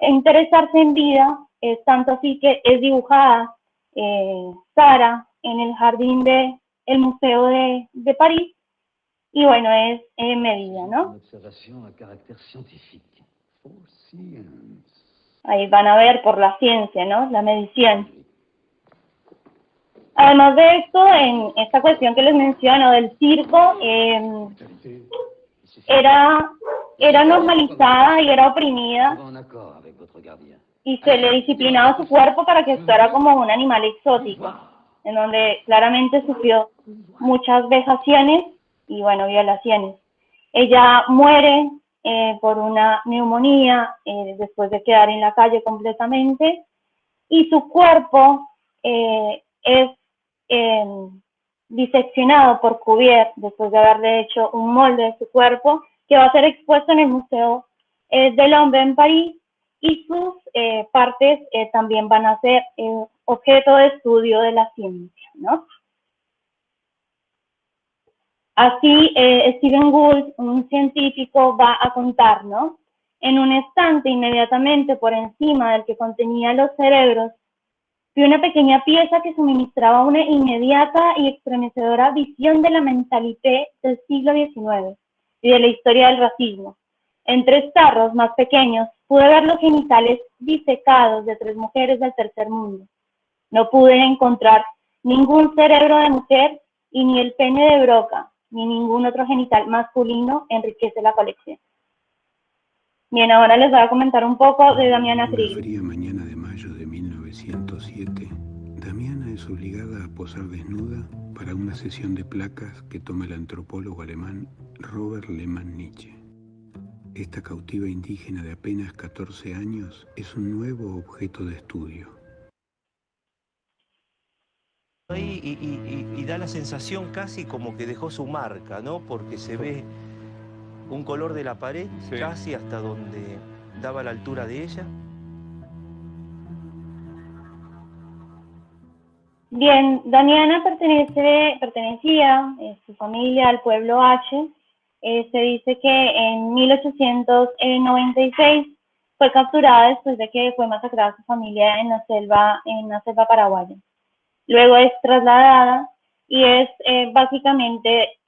interesarse en vida, tanto así que es dibujada Sara en el jardín del Museo de París, y bueno, es medida, ¿no? Ahí van a ver por la ciencia, ¿no? La medición. Además de esto, en esta cuestión que les menciono del circo, era normalizada y era oprimida y se le disciplinaba su cuerpo para que actuara como un animal exótico, en donde claramente sufrió muchas vejaciones y, bueno, violaciones. Ella muere por una neumonía después de quedar en la calle completamente, y su cuerpo es diseccionado por Cuvier después de haberle hecho un molde de su cuerpo que va a ser expuesto en el Museo del Hombre en París, y sus partes también van a ser objeto de estudio de la ciencia, ¿no? Así, Stephen Gould, un científico, va a contar, ¿no? En un estante, inmediatamente por encima del que contenía los cerebros, vi una pequeña pieza que suministraba una inmediata y estremecedora visión de la mentalité del siglo XIX y de la historia del racismo. En 3 tarros más pequeños pude ver los genitales disecados de 3 mujeres del tercer mundo. No pude encontrar ningún cerebro de mujer y ni el pene de Broca, ni ningún otro genital masculino enriquece la colección. Bien, ahora les voy a comentar un poco de Damiana Krieger. Una fría mañana de mayo de 1907, Damiana es obligada a posar desnuda para una sesión de placas que toma el antropólogo alemán Robert Lehmann-Nietzsche. Esta cautiva indígena de apenas 14 años es un nuevo objeto de estudio. Y da la sensación casi como que dejó su marca, ¿no? Porque se ve un color de la pared, sí, casi hasta donde daba la altura de ella. Bien, Damiana pertenecía, su familia, al pueblo H. Se dice que en 1896 fue capturada después de que fue masacrada su familia en la selva paraguaya. Luego es trasladada y es básicamente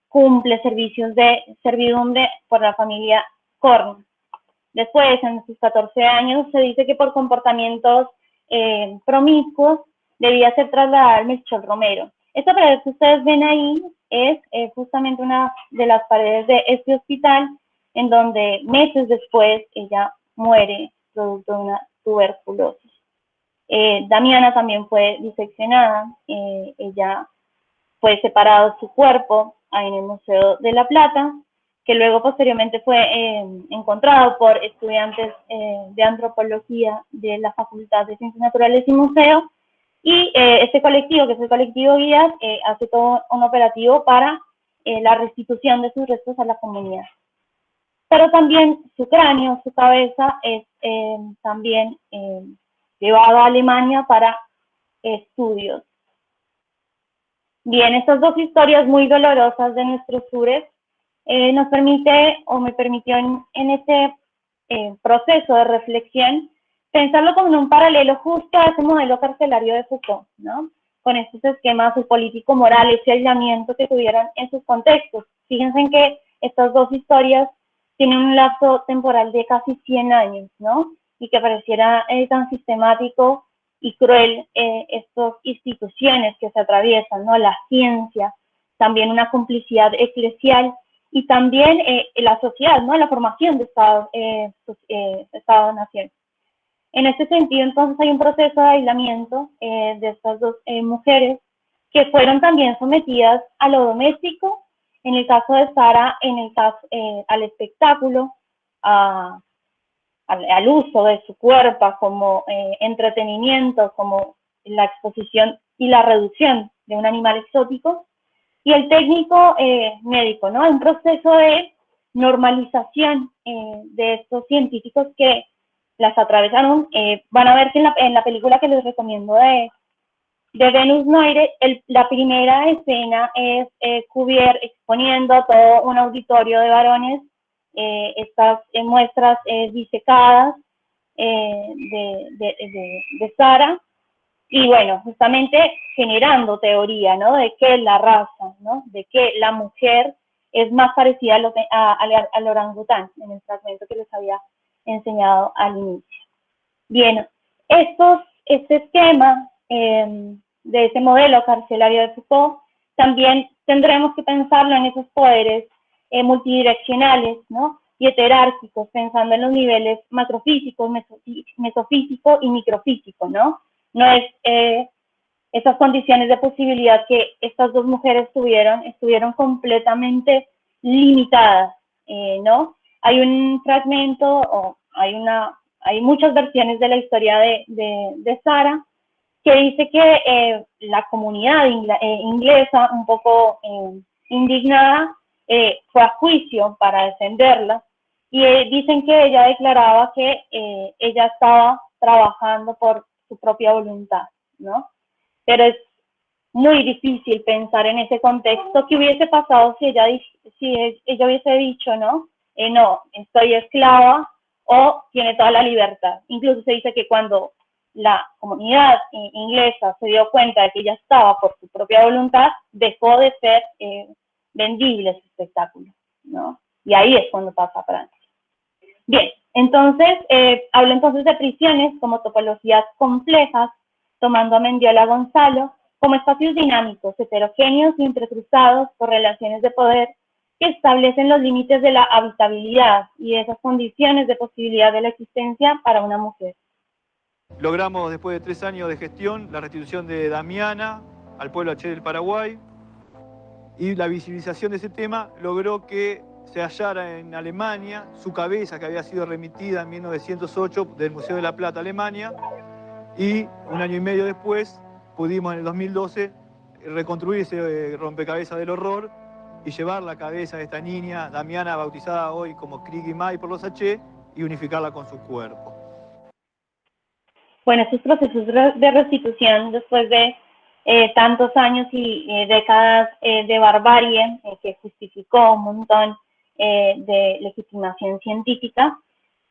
cumple servicios de servidumbre por la familia Korn. Después, en sus 14 años, se dice que por comportamientos promiscuos debía ser trasladada al Melchor Romero. Esta pared que ustedes ven ahí es justamente una de las paredes de este hospital, en donde meses después ella muere producto de una tuberculosis. Damiana también fue diseccionada, ella fue separado su cuerpo en el Museo de La Plata, que luego posteriormente fue encontrado por estudiantes de antropología de la Facultad de Ciencias Naturales y Museos, y este colectivo, que es el colectivo Guías, hace todo un operativo para la restitución de sus restos a la comunidad. Pero también su cráneo, su cabeza, es también llevado a Alemania para estudios. Bien, estas 2 historias muy dolorosas de nuestros sures nos permite, o me permitió en este proceso de reflexión, pensarlo como en un paralelo justo a ese modelo carcelario de Foucault, ¿no? Con estos esquemas político-morales y aislamiento que tuvieron en sus contextos. Fíjense en que estas 2 historias tienen un lapso temporal de casi 100 años, ¿no? Y que pareciera tan sistemático y cruel estas instituciones que se atraviesan, ¿no? La ciencia, también una complicidad eclesial y también la sociedad, ¿no? La formación de Estado-nación. En este sentido, entonces, hay un proceso de aislamiento de estas 2 mujeres que fueron también sometidas a lo doméstico, en el caso de Sara, en el caso al espectáculo, al uso de su cuerpo como entretenimiento, como la exposición y la reducción de un animal exótico, y el técnico médico, ¿no? Un proceso de normalización de estos científicos que las atravesaron. Van a ver que en la película que les recomiendo de Venus Noire, la primera escena es Cuvier exponiendo a todo un auditorio de varones estas muestras disecadas de Sara, y bueno, justamente generando teoría, ¿no? De que la raza, ¿no? De que la mujer es más parecida al orangután, en el fragmento que les había enseñado al inicio. Bien, este esquema de ese modelo carcelario de Foucault, también tendremos que pensarlo en esos poderes multidireccionales, ¿no? Y heterárquicos, pensando en los niveles macrofísicos, mesofísico y microfísico, ¿no? No es esas condiciones de posibilidad que estas 2 mujeres estuvieron completamente limitadas, ¿no? Hay un fragmento, o hay muchas versiones de la historia de Sara, que dice que la comunidad inglesa, un poco indignada, fue a juicio para defenderla, y dicen que ella declaraba que ella estaba trabajando por su propia voluntad, ¿no? Pero es muy difícil pensar en ese contexto qué hubiese pasado si ella hubiese dicho, ¿no? No, estoy esclava, o tiene toda la libertad. Incluso se dice que cuando la comunidad inglesa se dio cuenta de que ella estaba por su propia voluntad, dejó de ser vendible ese espectáculo, ¿no? Y ahí es cuando pasa a Francia. Bien, entonces, hablo entonces de prisiones como topologías complejas, tomando a Mendiola Gonzalo, como espacios dinámicos, heterogéneos y entrecruzados por relaciones de poder que establecen los límites de la habitabilidad y de esas condiciones de posibilidad de la existencia para una mujer. Logramos, después de 3 años de gestión, la restitución de Damiana al pueblo H del Paraguay, y la visibilización de ese tema logró que se hallara en Alemania su cabeza, que había sido remitida en 1908 del Museo de la Plata, Alemania, y un año y medio después pudimos en el 2012 reconstruir ese rompecabezas del horror y llevar la cabeza de esta niña, Damiana, bautizada hoy como Krigi Mai por los H, y unificarla con su cuerpo. Bueno, estos procesos de restitución, después de tantos años y décadas de barbarie que justificó un montón de legitimación científica,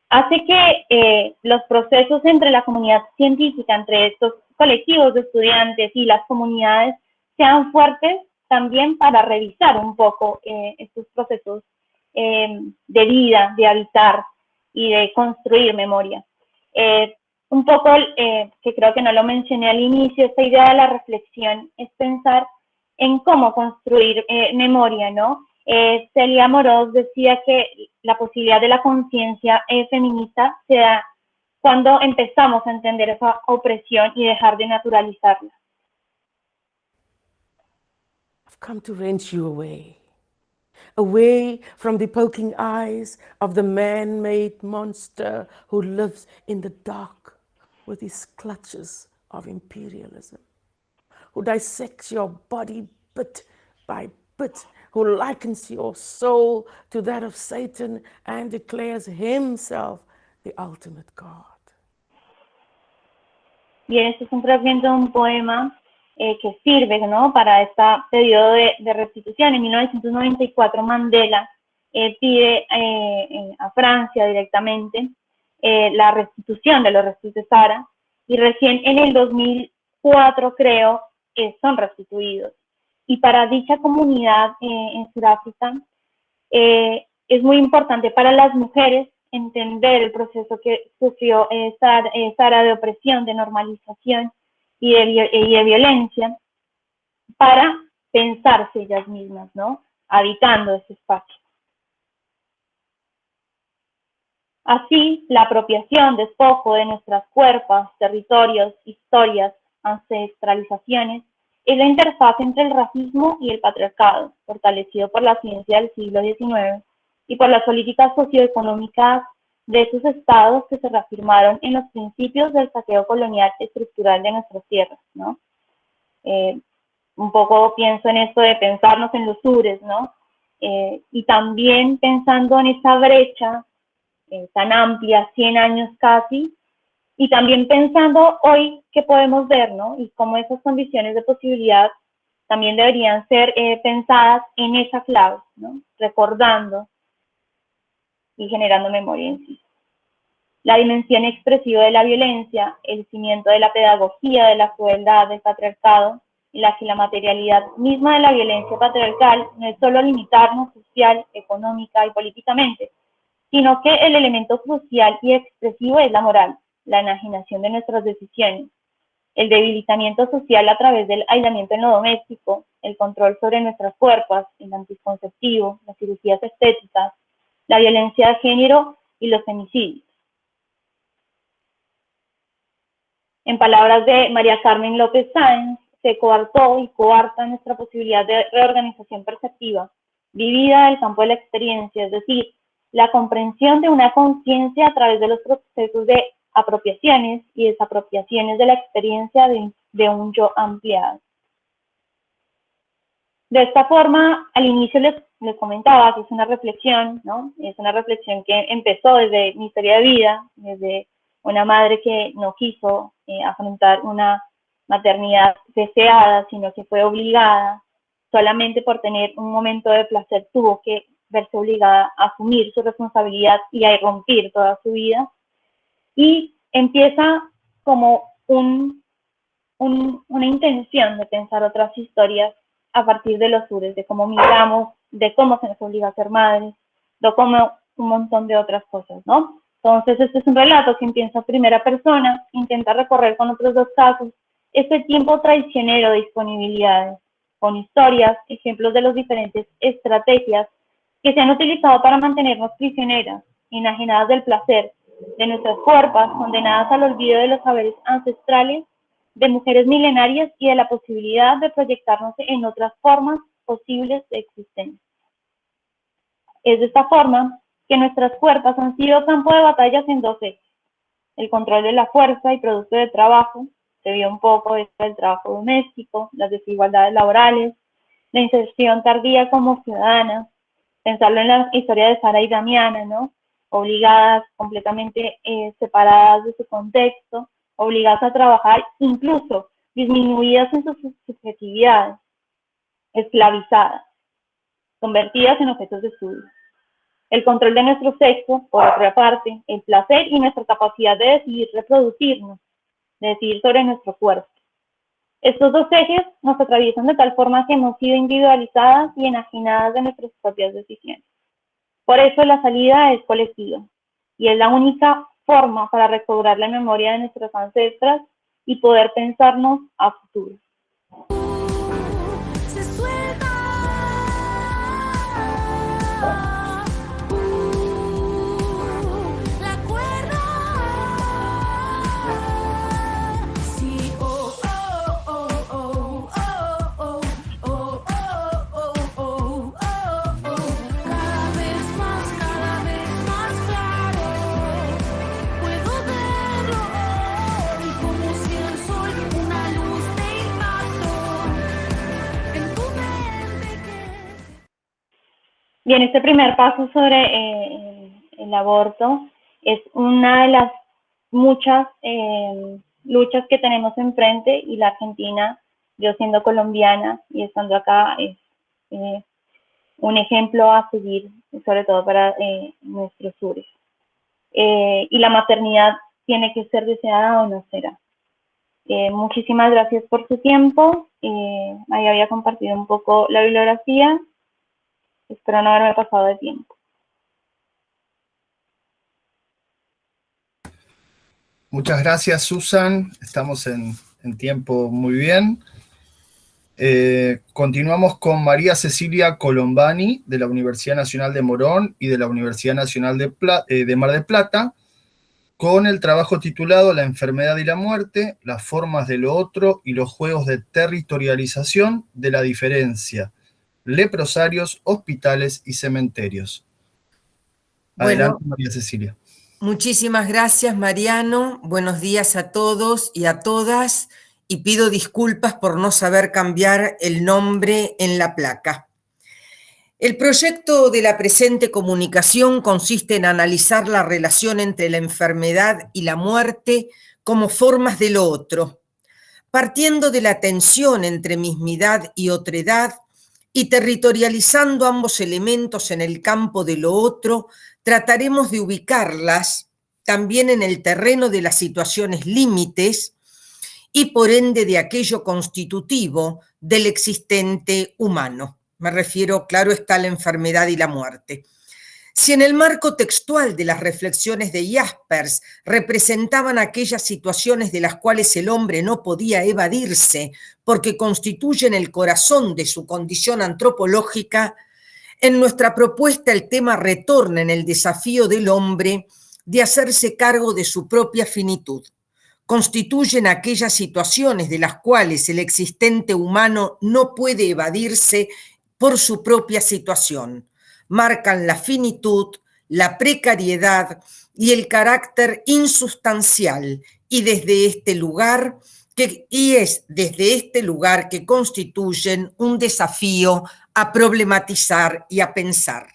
hace que los procesos entre la comunidad científica, entre estos colectivos de estudiantes y las comunidades, sean fuertes también para revisar un poco estos procesos de vida, de habitar y de construir memoria. Un poco, que creo que no lo mencioné al inicio, esta idea de la reflexión es pensar en cómo construir memoria, ¿no? Celia Amorós decía que la posibilidad de la conciencia feminista se da cuando empezamos a entender esa opresión y dejar de naturalizarla. I've come to wrench you away from the poking eyes of the man-made monster who lives in the dark with his clutches of imperialism, who dissects your body bit by bit, who likens your soul to that of Satan and declares himself the ultimate God. Bien, este es un fragmento de un poema que sirve, ¿no?, para este periodo de restitución. En 1994 Mandela pide a Francia directamente la restitución de los restos de Sara, y recién en el 2004, creo, son restituidos. Y para dicha comunidad en Sudáfrica es muy importante para las mujeres entender el proceso que sufrió Sara de opresión, de normalización y de violencia, para pensarse ellas mismas, ¿no?, habitando ese espacio. Así, la apropiación, despojo de nuestras cuerpos, territorios, historias, ancestralizaciones, es la interfaz entre el racismo y el patriarcado, fortalecido por la ciencia del siglo XIX y por las políticas socioeconómicas de esos estados que se reafirmaron en los principios del saqueo colonial estructural de nuestras tierras, ¿no? Un poco pienso en esto de pensarnos en los sures, ¿no? Y también pensando en esa brecha tan amplia, 100 años casi, y también pensando hoy qué podemos ver, ¿no?, y cómo esas condiciones de posibilidad también deberían ser pensadas en esa clave, ¿no?, recordando y generando memoria en sí. La dimensión expresiva de la violencia, el cimiento de la pedagogía, de la crueldad, del patriarcado, en la que la materialidad misma de la violencia patriarcal no es solo limitarnos social, económica y políticamente, sino que el elemento crucial y expresivo es la moral, la enajenación de nuestras decisiones, el debilitamiento social a través del aislamiento en lo doméstico, el control sobre nuestras cuerpos, el anticonceptivo, las cirugías estéticas, la violencia de género y los femicidios. En palabras de María Carmen López Sáenz, se coartó y coarta nuestra posibilidad de reorganización perceptiva, vivida del campo de la experiencia, es decir, la comprensión de una conciencia a través de los procesos de apropiaciones y desapropiaciones de la experiencia de un yo ampliado. De esta forma, al inicio les comentaba que es una reflexión, ¿no? Es una reflexión que empezó desde mi historia de vida, desde una madre que no quiso afrontar una maternidad deseada, sino que fue obligada, solamente por tener un momento de placer tuvo que verse obligada a asumir su responsabilidad y a irrumpir toda su vida. Y empieza como una intención de pensar otras historias a partir de los sures, de cómo migramos, de cómo se nos obliga a ser madres, de cómo un montón de otras cosas, ¿no? Entonces, este es un relato que empieza en primera persona, intenta recorrer con otros dos casos este tiempo traicionero de disponibilidades, con historias, ejemplos de las diferentes estrategias que se han utilizado para mantenernos prisioneras, enajenadas del placer, de nuestras cuerpos, condenadas al olvido de los saberes ancestrales, de mujeres milenarias y de la posibilidad de proyectarnos en otras formas posibles de existencia. Es de esta forma que nuestras cuerpos han sido campo de batallas en dos ejes: el control de la fuerza y producto de trabajo, se vio un poco esto del trabajo doméstico, las desigualdades laborales, la inserción tardía como ciudadana, pensarlo en la historia de Sara y Damiana, ¿no? Obligadas, completamente separadas de su contexto, obligadas a trabajar, incluso disminuidas en sus subjetividades, esclavizadas, convertidas en objetos de estudio. El control de nuestro sexo, por otra parte, el placer y nuestra capacidad de decidir reproducirnos, de decidir sobre nuestro cuerpo. Estos dos ejes nos atraviesan de tal forma que hemos sido individualizadas y enajenadas de nuestras propias decisiones. Por eso la salida es colectiva, y es la única forma para recobrar la memoria de nuestras ancestras y poder pensarnos a futuro. Bien, este primer paso sobre el aborto es una de las muchas luchas que tenemos enfrente, y la Argentina, yo siendo colombiana y estando acá, es un ejemplo a seguir, sobre todo para nuestros sures. Y la maternidad tiene que ser deseada o no será. Muchísimas gracias por su tiempo. Ahí había compartido un poco la bibliografía. Espero no haberme pasado de tiempo. Muchas gracias, Susan. Estamos en tiempo muy bien. Continuamos con María Cecilia Colombani, de la Universidad Nacional de Morón y de la Universidad Nacional de Mar del Plata, con el trabajo titulado La enfermedad y la muerte, las formas de lo otro y los juegos de territorialización de la diferencia, leprosarios, hospitales y cementerios. Adelante, bueno, María Cecilia. Muchísimas gracias, Mariano. Buenos días a todos y a todas, y pido disculpas por no saber cambiar el nombre en la placa. El proyecto de la presente comunicación consiste en analizar la relación entre la enfermedad y la muerte como formas de lo otro, partiendo de la tensión entre mismidad y otredad, y territorializando ambos elementos en el campo de lo otro, trataremos de ubicarlas también en el terreno de las situaciones límites y por ende de aquello constitutivo del existente humano. Me refiero, claro está, a la enfermedad y la muerte. Si en el marco textual de las reflexiones de Jaspers representaban aquellas situaciones de las cuales el hombre no podía evadirse porque constituyen el corazón de su condición antropológica, en nuestra propuesta el tema retorna en el desafío del hombre de hacerse cargo de su propia finitud. Constituyen aquellas situaciones de las cuales el existente humano no puede evadirse por su propia situación. Marcan la finitud, la precariedad y el carácter insustancial, y es desde este lugar que constituyen un desafío a problematizar y a pensar.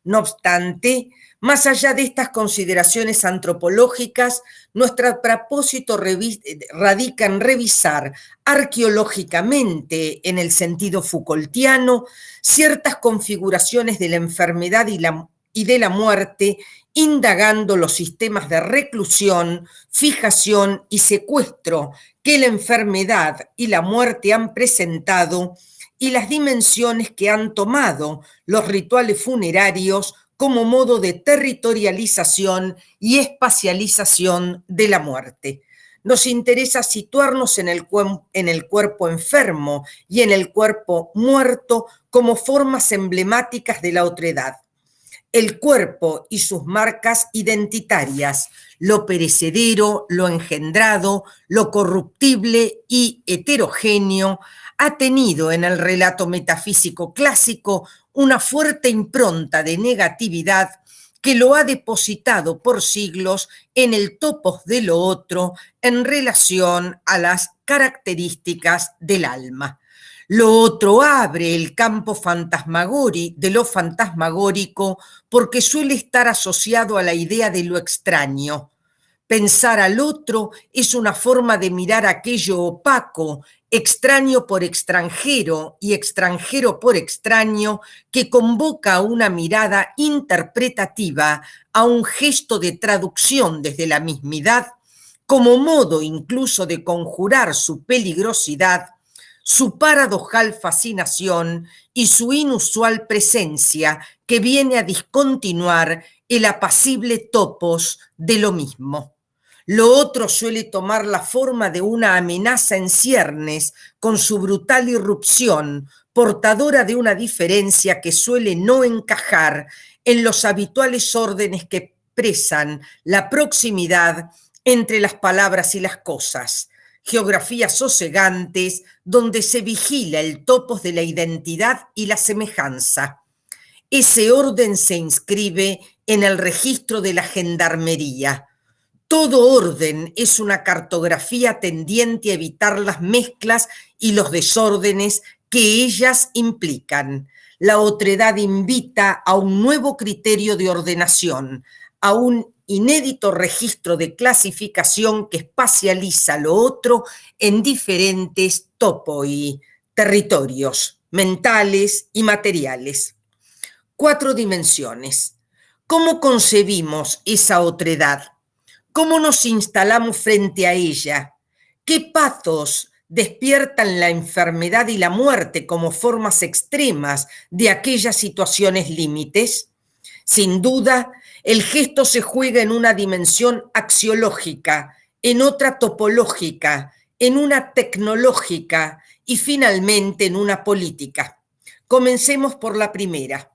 No obstante, Más allá de estas consideraciones antropológicas, nuestro propósito radica en revisar arqueológicamente, en el sentido Foucaultiano, ciertas configuraciones de la enfermedad y de la muerte, indagando los sistemas de reclusión, fijación y secuestro que la enfermedad y la muerte han presentado y las dimensiones que han tomado los rituales funerarios como modo de territorialización y espacialización de la muerte. Nos interesa situarnos en el cuerpo enfermo y en el cuerpo muerto como formas emblemáticas de la otredad. El cuerpo y sus marcas identitarias, lo perecedero, lo engendrado, lo corruptible y heterogéneo, ha tenido en el relato metafísico clásico una fuerte impronta de negatividad que lo ha depositado por siglos en el topos de lo otro en relación a las características del alma. Lo otro abre el campo de lo fantasmagórico porque suele estar asociado a la idea de lo extraño. Pensar al otro es una forma de mirar aquello opaco, extraño por extranjero y extranjero por extraño, que convoca a una mirada interpretativa, a un gesto de traducción desde la mismidad, como modo incluso de conjurar su peligrosidad, su paradojal fascinación y su inusual presencia que viene a discontinuar el apacible topos de lo mismo. Lo otro suele tomar la forma de una amenaza en ciernes, con su brutal irrupción, portadora de una diferencia que suele no encajar en los habituales órdenes que expresan la proximidad entre las palabras y las cosas. Geografías sosegantes donde se vigila el topos de la identidad y la semejanza. Ese orden se inscribe en el registro de la gendarmería. Todo orden es una cartografía tendiente a evitar las mezclas y los desórdenes que ellas implican. La otredad invita a un nuevo criterio de ordenación, a un inédito registro de clasificación que espacializa lo otro en diferentes topoi, territorios mentales y materiales. 4 dimensiones. ¿Cómo concebimos esa otredad? ¿Cómo nos instalamos frente a ella? ¿Qué pathos despiertan la enfermedad y la muerte como formas extremas de aquellas situaciones límites? Sin duda, el gesto se juega en una dimensión axiológica, en otra topológica, en una tecnológica y finalmente en una política. Comencemos por la primera.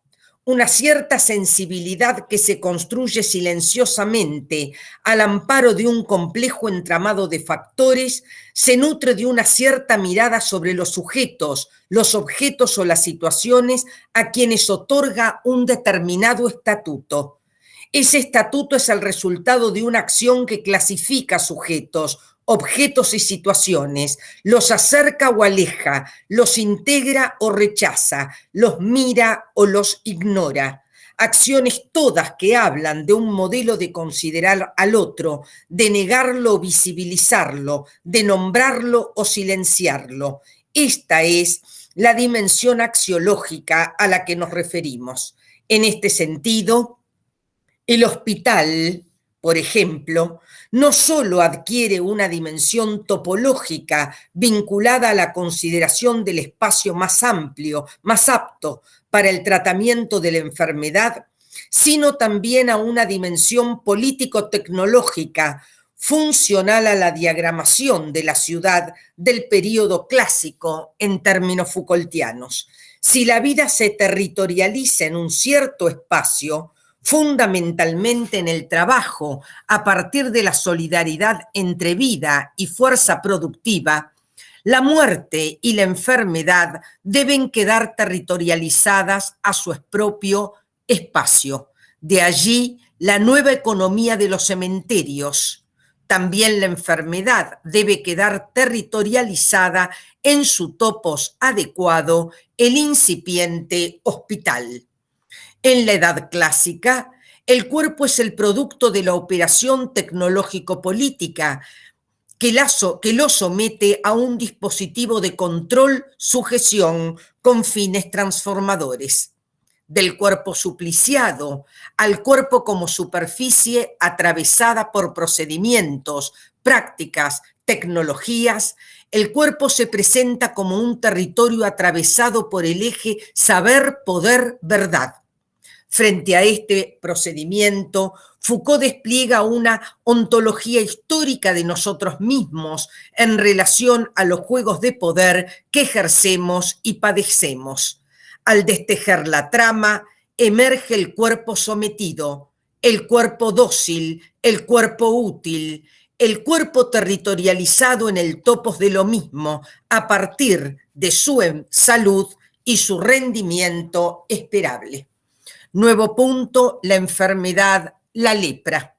Una cierta sensibilidad que se construye silenciosamente al amparo de un complejo entramado de factores, se nutre de una cierta mirada sobre los sujetos, los objetos o las situaciones a quienes otorga un determinado estatuto. Ese estatuto es el resultado de una acción que clasifica sujetos, objetos y situaciones, los acerca o aleja, los integra o rechaza, los mira o los ignora. Acciones todas que hablan de un modelo de considerar al otro, de negarlo o visibilizarlo, de nombrarlo o silenciarlo. Esta es la dimensión axiológica a la que nos referimos. En este sentido, el hospital, por ejemplo, no solo adquiere una dimensión topológica vinculada a la consideración del espacio más amplio, más apto para el tratamiento de la enfermedad, sino también a una dimensión político-tecnológica funcional a la diagramación de la ciudad del período clásico en términos Foucaultianos. Si la vida se territorializa en un cierto espacio, fundamentalmente en el trabajo, a partir de la solidaridad entre vida y fuerza productiva, la muerte y la enfermedad deben quedar territorializadas a su propio espacio. De allí la nueva economía de los cementerios. También la enfermedad debe quedar territorializada en su topos adecuado, el incipiente hospital. En la Edad Clásica, El cuerpo es el producto de la operación tecnológico-política que lo somete a un dispositivo de control, sujeción con fines transformadores. Del cuerpo supliciado al cuerpo como superficie atravesada por procedimientos, prácticas, tecnologías, el cuerpo se presenta como un territorio atravesado por el eje saber, poder, verdad. Frente a este procedimiento, Foucault despliega una ontología histórica de nosotros mismos en relación a los juegos de poder que ejercemos y padecemos. Al destejer la trama, emerge el cuerpo sometido, el cuerpo dócil, el cuerpo útil, el cuerpo territorializado en el topos de lo mismo a partir de su salud y su rendimiento esperable. Nuevo punto, la enfermedad, la lepra.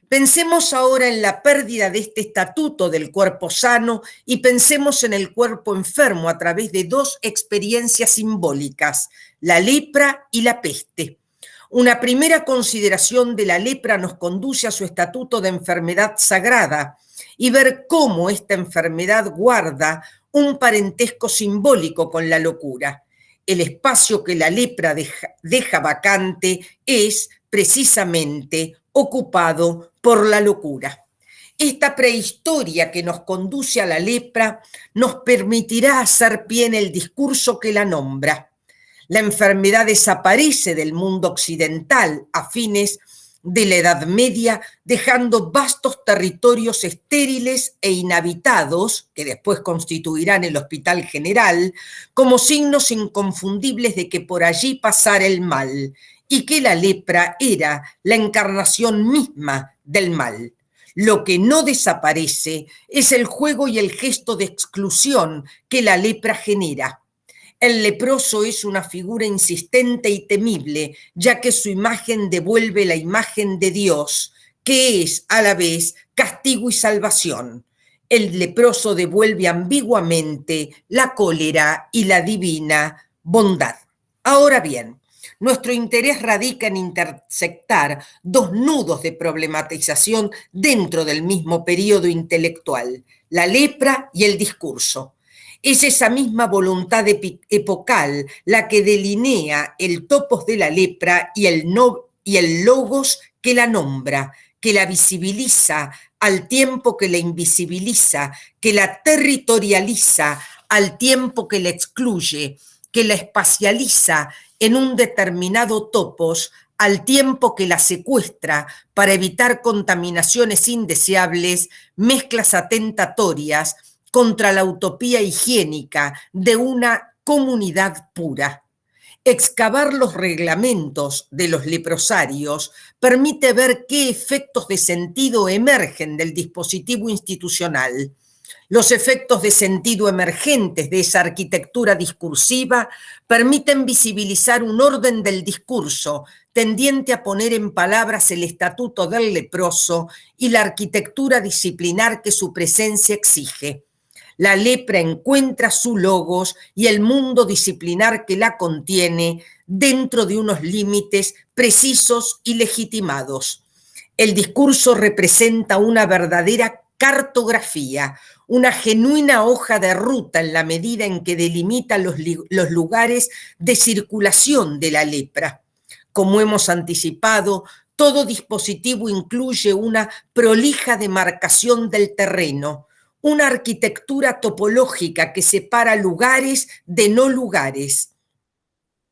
Pensemos ahora en la pérdida de este estatuto del cuerpo sano y pensemos en el cuerpo enfermo a través de dos experiencias simbólicas, la lepra y la peste. Una primera consideración de la lepra nos conduce a su estatuto de enfermedad sagrada y ver cómo esta enfermedad guarda un parentesco simbólico con la locura. El espacio que la lepra deja vacante es precisamente ocupado por la locura. Esta prehistoria que nos conduce a la lepra nos permitirá hacer pie en el discurso que la nombra. La enfermedad desaparece del mundo occidental a fines de la Edad Media, dejando vastos territorios estériles e inhabitados, que después constituirán el Hospital General, como signos inconfundibles de que por allí pasara el mal, y que la lepra era la encarnación misma del mal. Lo que no desaparece es el juego y el gesto de exclusión que la lepra genera. El leproso es una figura insistente y temible, ya que su imagen devuelve la imagen de Dios, que es a la vez castigo y salvación. El leproso devuelve ambiguamente la cólera y la divina bondad. Ahora bien, nuestro interés radica en intersectar dos nudos de problematización dentro del mismo periodo intelectual, la lepra y el discurso. Es esa misma voluntad epocal la que delinea el topos de la lepra y el logos que la nombra, que la visibiliza al tiempo que la invisibiliza, que la territorializa al tiempo que la excluye, que la espacializa en un determinado topos al tiempo que la secuestra para evitar contaminaciones indeseables, mezclas atentatorias contra la utopía higiénica de una comunidad pura. Excavar los reglamentos de los leprosarios permite ver qué efectos de sentido emergen del dispositivo institucional. Los efectos de sentido emergentes de esa arquitectura discursiva permiten visibilizar un orden del discurso tendiente a poner en palabras el estatuto del leproso y la arquitectura disciplinar que su presencia exige. La lepra encuentra su logos y el mundo disciplinar que la contiene dentro de unos límites precisos y legitimados. El discurso representa una verdadera cartografía, una genuina hoja de ruta en la medida en que delimita los lugares de circulación de la lepra. Como hemos anticipado, todo dispositivo incluye una prolija demarcación del terreno, una arquitectura topológica que separa lugares de no lugares.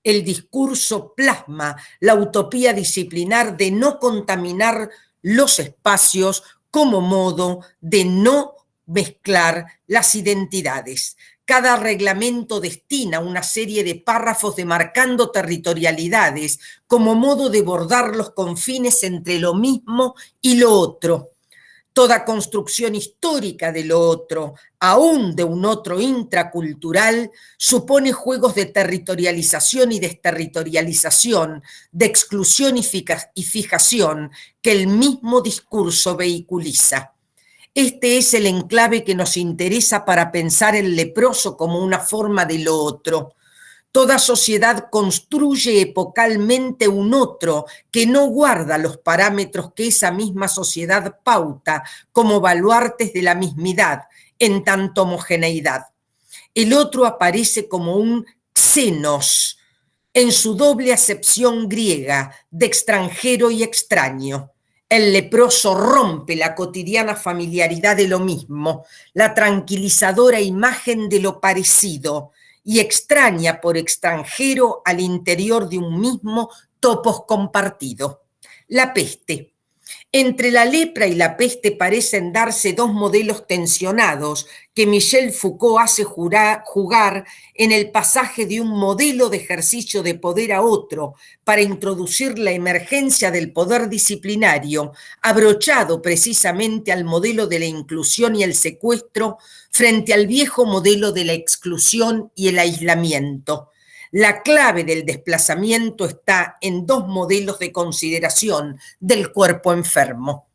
El discurso plasma la utopía disciplinar de no contaminar los espacios como modo de no mezclar las identidades. Cada reglamento destina una serie de párrafos demarcando territorialidades como modo de bordar los confines entre lo mismo y lo otro. Toda construcción histórica de lo otro, aún de un otro intracultural, supone juegos de territorialización y desterritorialización, de exclusión y fijación que el mismo discurso vehiculiza. Este es el enclave que nos interesa para pensar el leproso como una forma de lo otro. Toda sociedad construye epocalmente un otro que no guarda los parámetros que esa misma sociedad pauta como baluartes de la mismidad, en tanto homogeneidad. El otro aparece como un xenos, en su doble acepción griega de extranjero y extraño. El leproso rompe la cotidiana familiaridad de lo mismo, la tranquilizadora imagen de lo parecido, y extraña por extranjero al interior de un mismo topos compartido. La peste. Entre la lepra y la peste parecen darse dos modelos tensionados que Michel Foucault hace jugar en el pasaje de un modelo de ejercicio de poder a otro para introducir la emergencia del poder disciplinario, abrochado precisamente al modelo de la inclusión y el secuestro frente al viejo modelo de la exclusión y el aislamiento. La clave del desplazamiento está en dos modelos de consideración del cuerpo enfermo.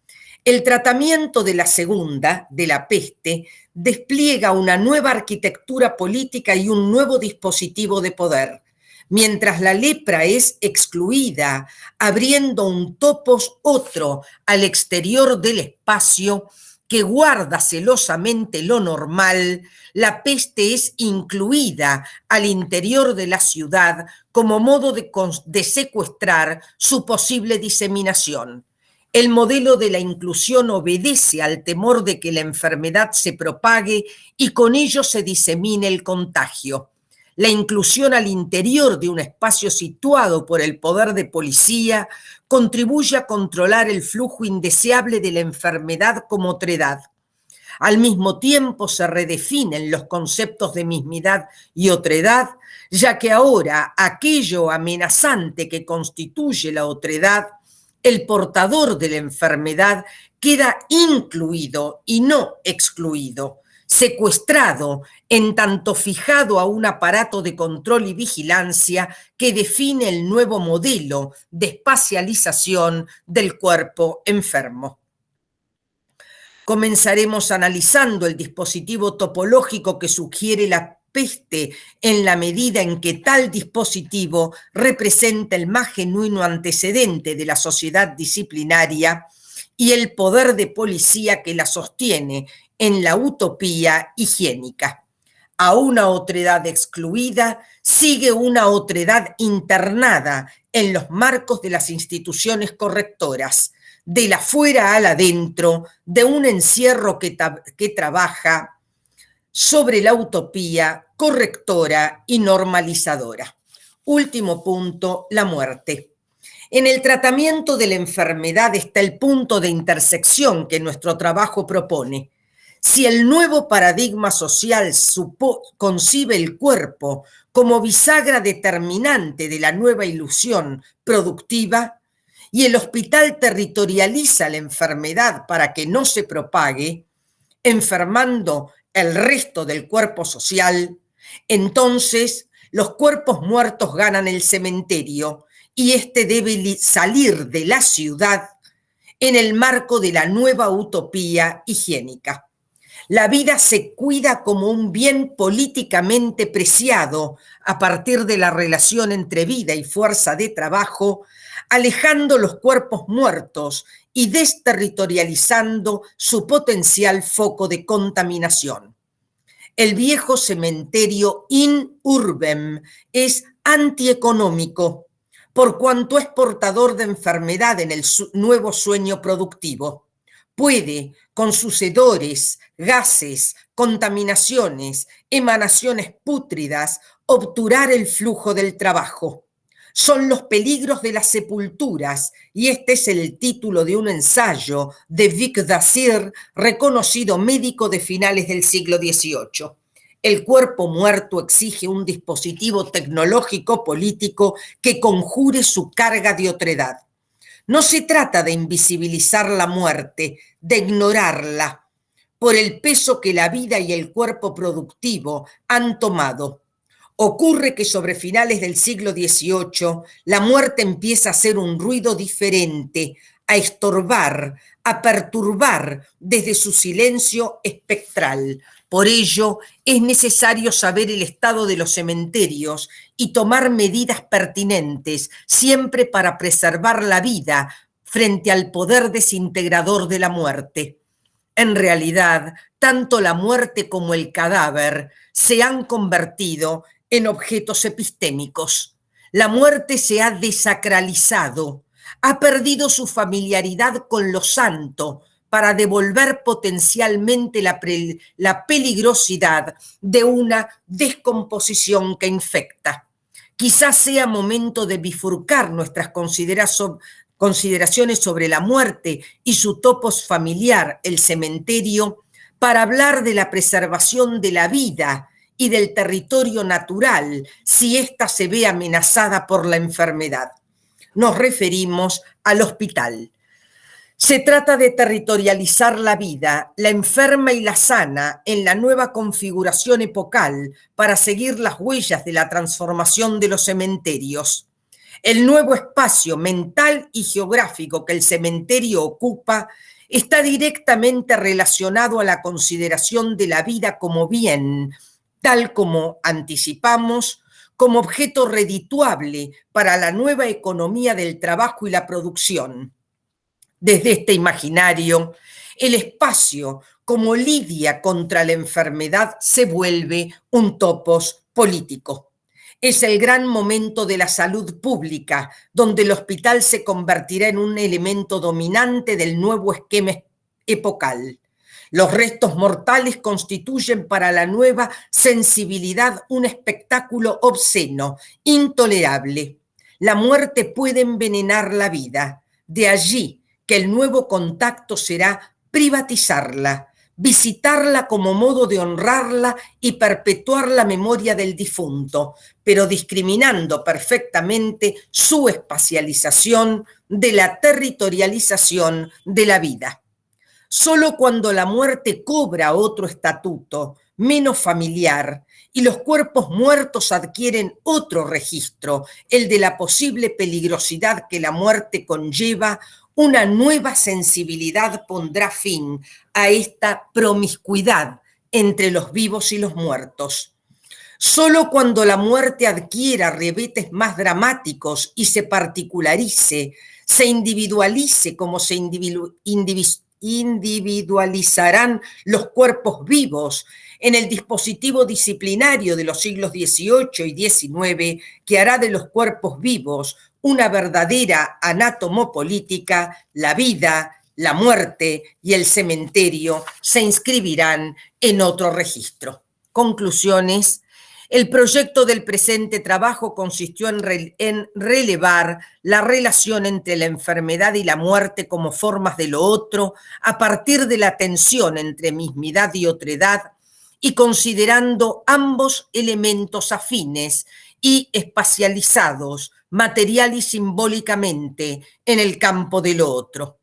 El tratamiento de la segunda, de la peste, despliega una nueva arquitectura política y un nuevo dispositivo de poder, mientras la lepra es excluida, abriendo un topos otro al exterior del espacio que guarda celosamente lo normal. La peste es incluida al interior de la ciudad como modo de secuestrar su posible diseminación. El modelo de la inclusión obedece al temor de que la enfermedad se propague y con ello se disemine el contagio. La inclusión al interior de un espacio situado por el poder de policía contribuye a controlar el flujo indeseable de la enfermedad como otredad. Al mismo tiempo se redefinen los conceptos de mismidad y otredad, ya que ahora aquello amenazante que constituye la otredad, el portador de la enfermedad, queda incluido y no excluido, secuestrado, en tanto fijado a un aparato de control y vigilancia que define el nuevo modelo de espacialización del cuerpo enfermo. Comenzaremos analizando el dispositivo topológico que sugiere la peste en la medida en que tal dispositivo representa el más genuino antecedente de la sociedad disciplinaria y el poder de policía que la sostiene en la utopía higiénica. A una otredad excluida sigue una otredad internada en los marcos de las instituciones correctoras, del afuera al adentro, de un encierro que trabaja sobre la utopía correctora y normalizadora. Último punto, la muerte. En el tratamiento de la enfermedad está el punto de intersección que nuestro trabajo propone. Si el nuevo paradigma social concibe el cuerpo como bisagra determinante de la nueva ilusión productiva y el hospital territorializa la enfermedad para que no se propague, enfermando el resto del cuerpo social, entonces los cuerpos muertos ganan el cementerio y éste debe salir de la ciudad en el marco de la nueva utopía higiénica. La vida se cuida como un bien políticamente preciado a partir de la relación entre vida y fuerza de trabajo, alejando los cuerpos muertos y desterritorializando su potencial foco de contaminación. El viejo cementerio in urbem es antieconómico, por cuanto es portador de enfermedad en el nuevo sueño productivo. Puede, con sus hedores, gases, contaminaciones, emanaciones pútridas, obturar el flujo del trabajo. Son los peligros de las sepulturas, y este es el título de un ensayo de Vic Dassir, reconocido médico de finales del siglo XVIII. El cuerpo muerto exige un dispositivo tecnológico político que conjure su carga de otredad. No se trata de invisibilizar la muerte, de ignorarla, por el peso que la vida y el cuerpo productivo han tomado. Ocurre que sobre finales del siglo XVIII la muerte empieza a hacer un ruido diferente, a estorbar, a perturbar desde su silencio espectral. Por ello, es necesario saber el estado de los cementerios y tomar medidas pertinentes, siempre para preservar la vida frente al poder desintegrador de la muerte. En realidad, tanto la muerte como el cadáver se han convertido en objetos epistémicos. La muerte se ha desacralizado, ha perdido su familiaridad con lo santo para devolver potencialmente la peligrosidad de una descomposición que infecta. Quizás sea momento de bifurcar nuestras consideraciones sobre la muerte y su topos familiar, el cementerio, para hablar de la preservación de la vida y del territorio natural si ésta se ve amenazada por la enfermedad. Nos referimos al hospital. Se trata de territorializar la vida, la enferma y la sana, en la nueva configuración epocal para seguir las huellas de la transformación de los cementerios. El nuevo espacio mental y geográfico que el cementerio ocupa está directamente relacionado a la consideración de la vida como bien, tal como anticipamos, como objeto redituable para la nueva economía del trabajo y la producción. Desde este imaginario, el espacio como lidia contra la enfermedad se vuelve un topos político. Es el gran momento de la salud pública, donde el hospital se convertirá en un elemento dominante del nuevo esquema epocal. Los restos mortales constituyen para la nueva sensibilidad un espectáculo obsceno, intolerable. La muerte puede envenenar la vida. De allí que el nuevo contacto será privatizarla, visitarla como modo de honrarla y perpetuar la memoria del difunto, pero discriminando perfectamente su espacialización de la territorialización de la vida. Solo cuando la muerte cobra otro estatuto, menos familiar, y los cuerpos muertos adquieren otro registro, el de la posible peligrosidad que la muerte conlleva, una nueva sensibilidad pondrá fin a esta promiscuidad entre los vivos y los muertos. Solo cuando la muerte adquiera revetes más dramáticos y se particularice, se individualice como se individualizarán los cuerpos vivos en el dispositivo disciplinario de los siglos XVIII y XIX que hará de los cuerpos vivos una verdadera anatomopolítica, la vida, la muerte y el cementerio se inscribirán en otro registro. Conclusiones. El proyecto del presente trabajo consistió en relevar la relación entre la enfermedad y la muerte como formas de lo otro a partir de la tensión entre mismidad y otredad y considerando ambos elementos afines y espacializados, material y simbólicamente, en el campo de lo otro.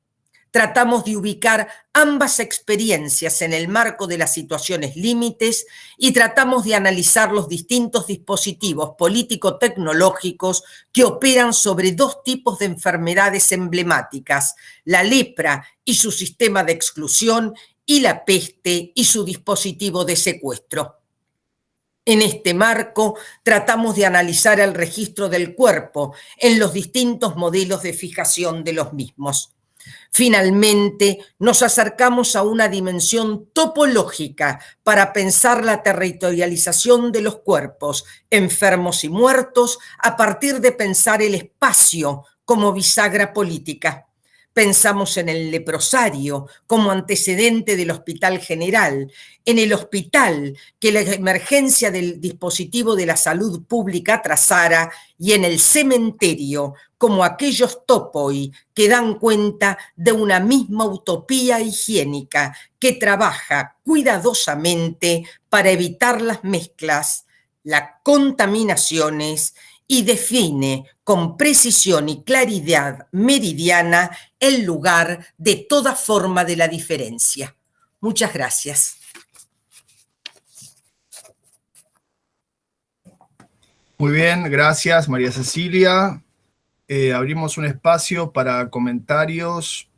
Tratamos de ubicar ambas experiencias en el marco de las situaciones límites y tratamos de analizar los distintos dispositivos político-tecnológicos que operan sobre dos tipos de enfermedades emblemáticas, la lepra y su sistema de exclusión y la peste y su dispositivo de secuestro. En este marco, tratamos de analizar el registro del cuerpo en los distintos modelos de fijación de los mismos. Finalmente, nos acercamos a una dimensión topológica para pensar la territorialización de los cuerpos, enfermos y muertos, a partir de pensar el espacio como bisagra política. Pensamos en el leprosario como antecedente del Hospital General, en el hospital que la emergencia del dispositivo de la salud pública trazara y en el cementerio como aquellos topoi que dan cuenta de una misma utopía higiénica que trabaja cuidadosamente para evitar las mezclas, las contaminaciones y define con precisión y claridad meridiana el lugar de toda forma de la diferencia. Muchas gracias. Muy bien, gracias María Cecilia. Abrimos un espacio para comentarios,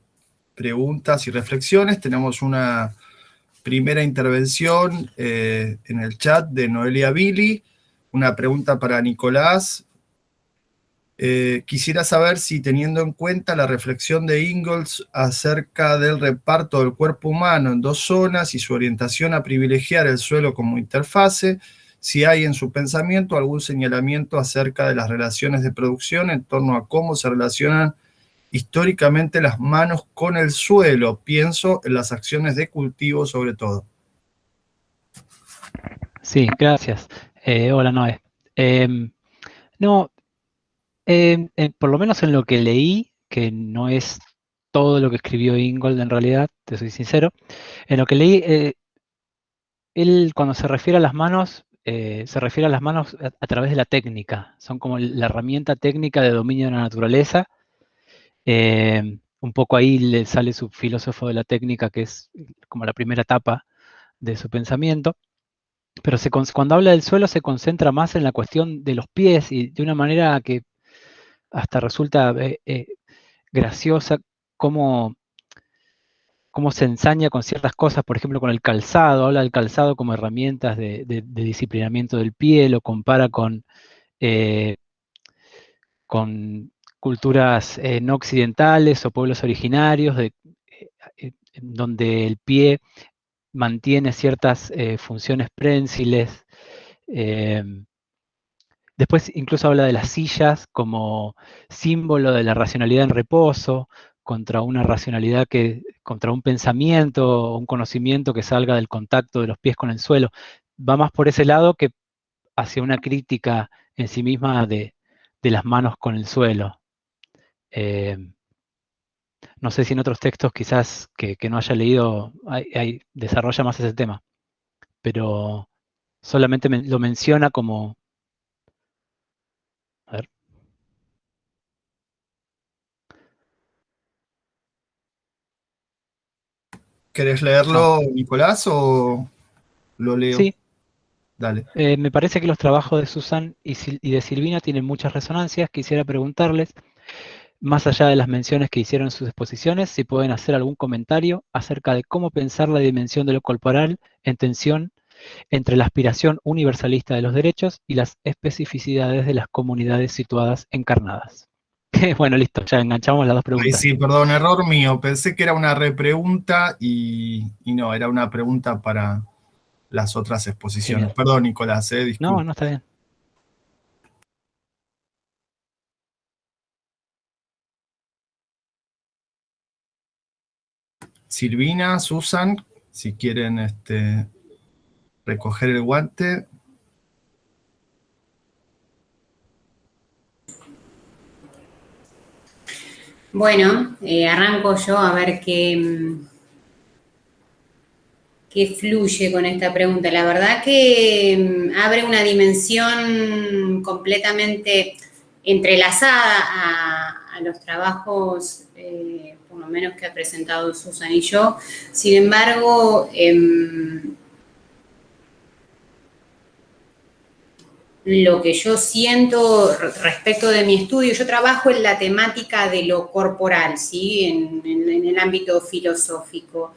preguntas y reflexiones. Tenemos una primera intervención en el chat de Noelia Billy. Una pregunta para Nicolás. Quisiera saber si, teniendo en cuenta la reflexión de Ingalls acerca del reparto del cuerpo humano en dos zonas y su orientación a privilegiar el suelo como interfase, si hay en su pensamiento algún señalamiento acerca de las relaciones de producción en torno a cómo se relacionan históricamente las manos con el suelo. Pienso en las acciones de cultivo sobre todo. Sí, gracias. Hola, Noé. No, por lo menos en lo que leí, que no es todo lo que escribió Ingold en realidad, te soy sincero, en lo que leí, él cuando se refiere a las manos, se refiere a las manos a través de la técnica, son como la herramienta técnica de dominio de la naturaleza. Un poco ahí le sale su filósofo de la técnica, que es como la primera etapa de su pensamiento. Pero cuando habla del suelo se concentra más en la cuestión de los pies y de una manera que hasta resulta graciosa cómo se ensaña con ciertas cosas, por ejemplo con el calzado, habla del calzado como herramientas de disciplinamiento del pie, lo compara con culturas no occidentales o pueblos originarios, donde el pie mantiene ciertas funciones prensiles. Después incluso habla de las sillas como símbolo de la racionalidad en reposo, contra una racionalidad contra un pensamiento o un conocimiento que salga del contacto de los pies con el suelo. Va más por ese lado que hacia una crítica en sí misma de las manos con el suelo. No sé si en otros textos quizás que no haya leído desarrolla más ese tema, pero solamente lo menciona como... A ver. ¿Querés leerlo, Nicolás, o lo leo? Sí. Dale. Me parece que los trabajos de Susan y de Silvina tienen muchas resonancias. Quisiera preguntarles, más allá de las menciones que hicieron en sus exposiciones, si pueden hacer algún comentario acerca de cómo pensar la dimensión de lo corporal en tensión entre la aspiración universalista de los derechos y las especificidades de las comunidades situadas encarnadas. Bueno, listo, ya enganchamos las dos preguntas. Ahí sí, perdón, error mío. Pensé que era una repregunta y no, era una pregunta para las otras exposiciones. Genial. Perdón, Nicolás, disculpa. No, está bien. Silvina, Susan, si quieren recoger el guante. Bueno, arranco yo a ver qué fluye con esta pregunta. La verdad que abre una dimensión completamente entrelazada a los trabajos, por lo menos que ha presentado Susan y yo. Sin embargo, lo que yo siento respecto de mi estudio, yo trabajo en la temática de lo corporal, ¿sí? En el ámbito filosófico.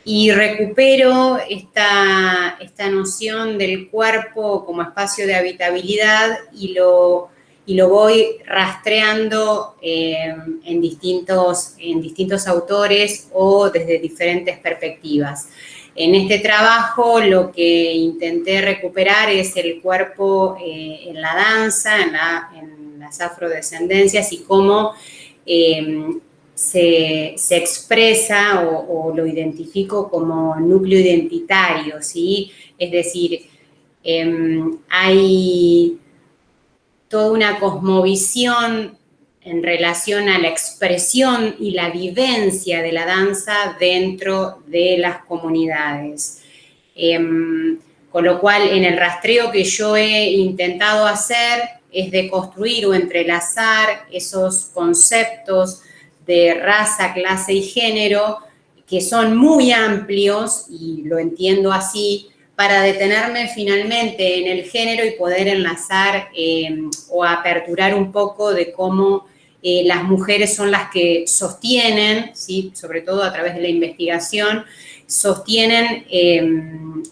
Y recupero esta noción del cuerpo como espacio de habitabilidad y lo voy rastreando en distintos autores o desde diferentes perspectivas. En este trabajo lo que intenté recuperar es el cuerpo en la danza, en las afrodescendencias y cómo se expresa o lo identifico como núcleo identitario, ¿sí? Es decir, hay toda una cosmovisión en relación a la expresión y la vivencia de la danza dentro de las comunidades. Con lo cual, en el rastreo que yo he intentado hacer es de construir o entrelazar esos conceptos de raza, clase y género, que son muy amplios, y lo entiendo así, para detenerme finalmente en el género y poder enlazar o aperturar un poco de cómo las mujeres son las que sostienen, ¿sí? Sobre todo a través de la investigación, sostienen,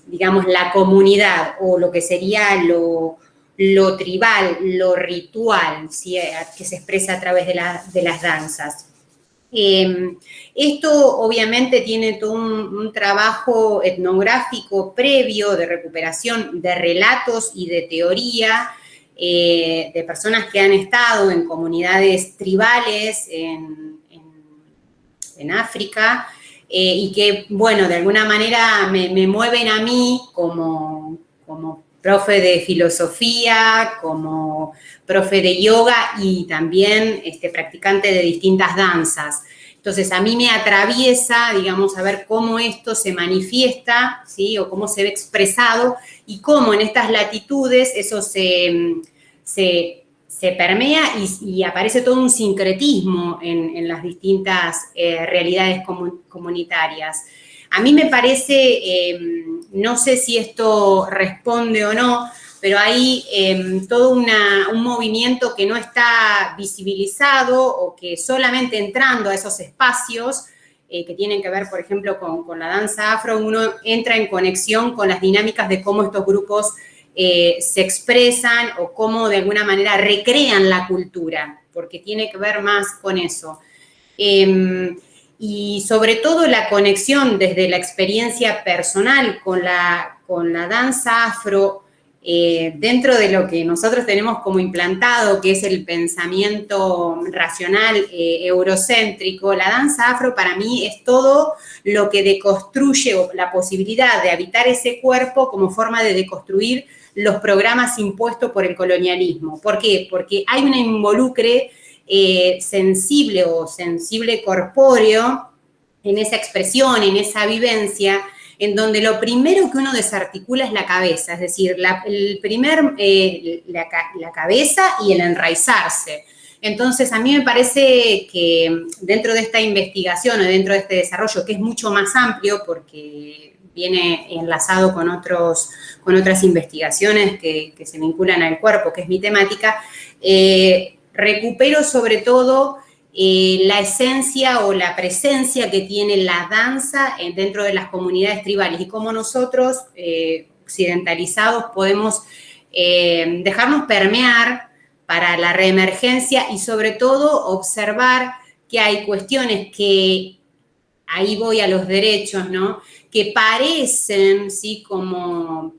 digamos, la comunidad o lo que sería lo tribal, lo ritual, ¿sí? Que se expresa a través de las danzas. Esto obviamente tiene todo un trabajo etnográfico previo de recuperación de relatos y de teoría de personas que han estado en comunidades tribales en África y que, bueno, de alguna manera me mueven a mí como profe de filosofía, como profe de yoga y también practicante de distintas danzas. Entonces, a mí me atraviesa, digamos, a ver cómo esto se manifiesta, ¿sí? O cómo se ve expresado y cómo en estas latitudes eso se permea y aparece todo un sincretismo en las distintas realidades comunitarias. A mí me parece, no sé si esto responde o no, pero hay todo un movimiento que no está visibilizado o que solamente entrando a esos espacios que tienen que ver, por ejemplo, con la danza afro, uno entra en conexión con las dinámicas de cómo estos grupos se expresan o cómo de alguna manera recrean la cultura, porque tiene que ver más con eso. Y sobre todo la conexión desde la experiencia personal con la danza afro, dentro de lo que nosotros tenemos como implantado, que es el pensamiento racional eurocéntrico, la danza afro para mí es todo lo que deconstruye o la posibilidad de habitar ese cuerpo como forma de deconstruir los programas impuestos por el colonialismo. ¿Por qué? Porque hay un involucre sensible o sensible corpóreo en esa expresión, en esa vivencia, en donde lo primero que uno desarticula es la cabeza, es decir, la cabeza y el enraizarse. Entonces, a mí me parece que dentro de esta investigación o dentro de este desarrollo, que es mucho más amplio porque viene enlazado con otras investigaciones que se vinculan al cuerpo, que es mi temática, recupero sobre todo la esencia o la presencia que tiene la danza dentro de las comunidades tribales y cómo nosotros, occidentalizados, podemos dejarnos permear para la reemergencia y sobre todo observar que hay cuestiones que, ahí voy a los derechos, ¿no? Que parecen, ¿sí? Como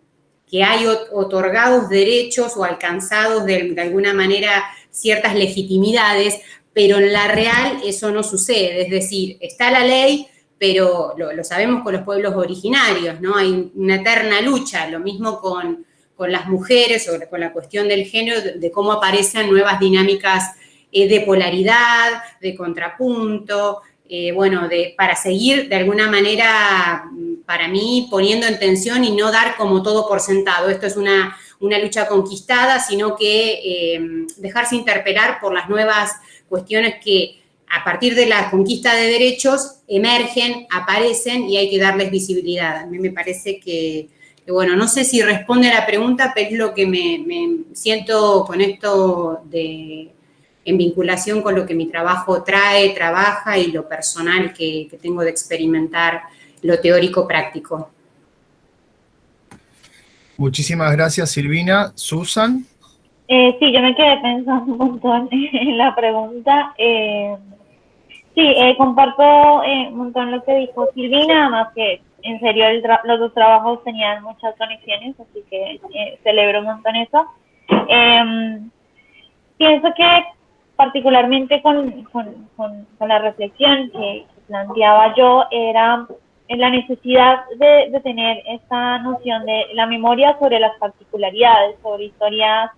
que hay otorgados derechos o alcanzados de alguna manera ciertas legitimidades, pero en la real eso no sucede, es decir, está la ley, pero lo sabemos con los pueblos originarios, ¿no? Hay una eterna lucha, lo mismo con las mujeres o con la cuestión del género, de cómo aparecen nuevas dinámicas de polaridad, de contrapunto, para seguir de alguna manera, para mí, poniendo en tensión y no dar como todo por sentado. Esto es una lucha conquistada, sino que dejarse interpelar por las nuevas cuestiones que a partir de la conquista de derechos emergen, aparecen y hay que darles visibilidad. A mí me parece que bueno, no sé si responde a la pregunta, pero es lo que me siento con esto en vinculación con lo que mi trabajo trabaja y lo personal que tengo de experimentar lo teórico práctico. Muchísimas gracias, Silvina. Susan. Sí, yo me quedé pensando un montón en la pregunta. Comparto un montón lo que dijo Silvina, además que en serio los dos trabajos tenían muchas conexiones, así que celebro un montón eso. Pienso que particularmente con la reflexión que planteaba yo era en la necesidad de tener esta noción de la memoria sobre las particularidades, sobre historias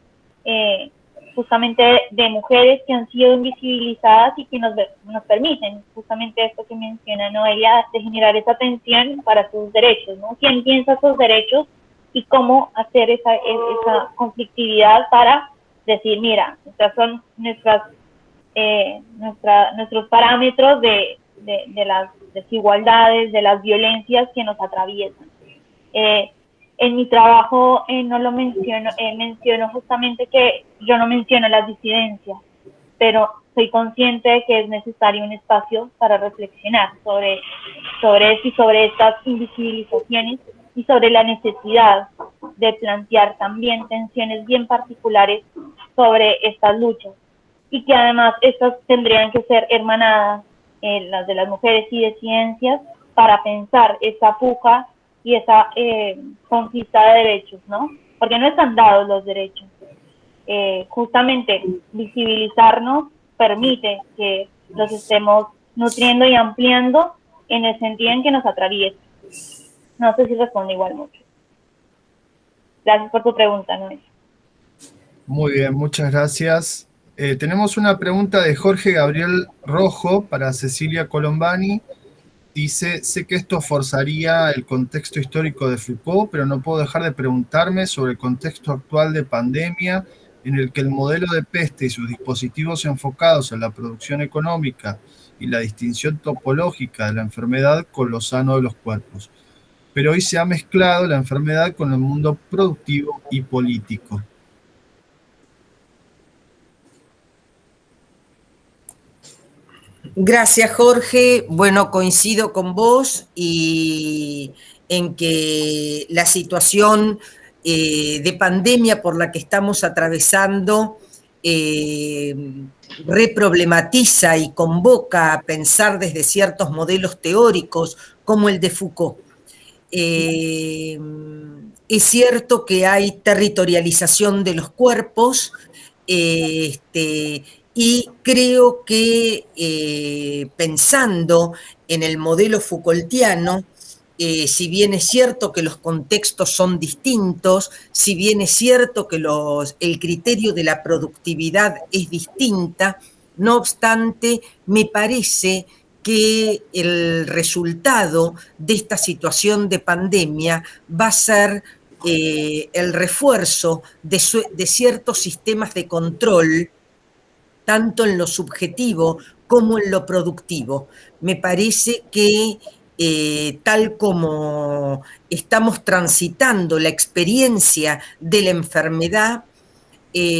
justamente de mujeres que han sido invisibilizadas y que nos permiten justamente esto que menciona Noelia, de generar esa atención para sus derechos, ¿no? ¿Quién piensa sus derechos y cómo hacer esa conflictividad para decir, mira, estas son nuestros parámetros de las desigualdades, de las violencias que nos atraviesan? En mi trabajo no lo menciono justamente que yo no menciono las disidencias, pero soy consciente de que es necesario un espacio para reflexionar sobre esto y sobre estas invisibilizaciones y sobre la necesidad de plantear también tensiones bien particulares sobre estas luchas, y que además estas tendrían que ser hermanadas, las de las mujeres y disidencias, para pensar esa puja y esa conquista de derechos, ¿no? Porque no están dados los derechos. Justamente visibilizarnos permite que los estemos nutriendo y ampliando en el sentido en que nos atraviesa. No sé si responde igual mucho. Gracias por tu pregunta, Noel. Muy bien, muchas gracias. Tenemos una pregunta de Jorge Gabriel Rojo para Cecilia Colombani. Dice, sé que esto forzaría el contexto histórico de Foucault, pero no puedo dejar de preguntarme sobre el contexto actual de pandemia en el que el modelo de peste y sus dispositivos enfocados en la producción económica y la distinción topológica de la enfermedad con lo sano de los cuerpos. Pero hoy se ha mezclado la enfermedad con el mundo productivo y político. Gracias, Jorge. Bueno, coincido con vos y en que la situación de pandemia por la que estamos atravesando reproblematiza y convoca a pensar desde ciertos modelos teóricos como el de Foucault. Es cierto que hay territorialización de los cuerpos, y creo que pensando en el modelo Foucaultiano, si bien es cierto que los contextos son distintos, si bien es cierto que el criterio de la productividad es distinta, no obstante, me parece que el resultado de esta situación de pandemia va a ser el refuerzo de ciertos sistemas de control, tanto en lo subjetivo como en lo productivo. Me parece que tal como estamos transitando la experiencia de la enfermedad,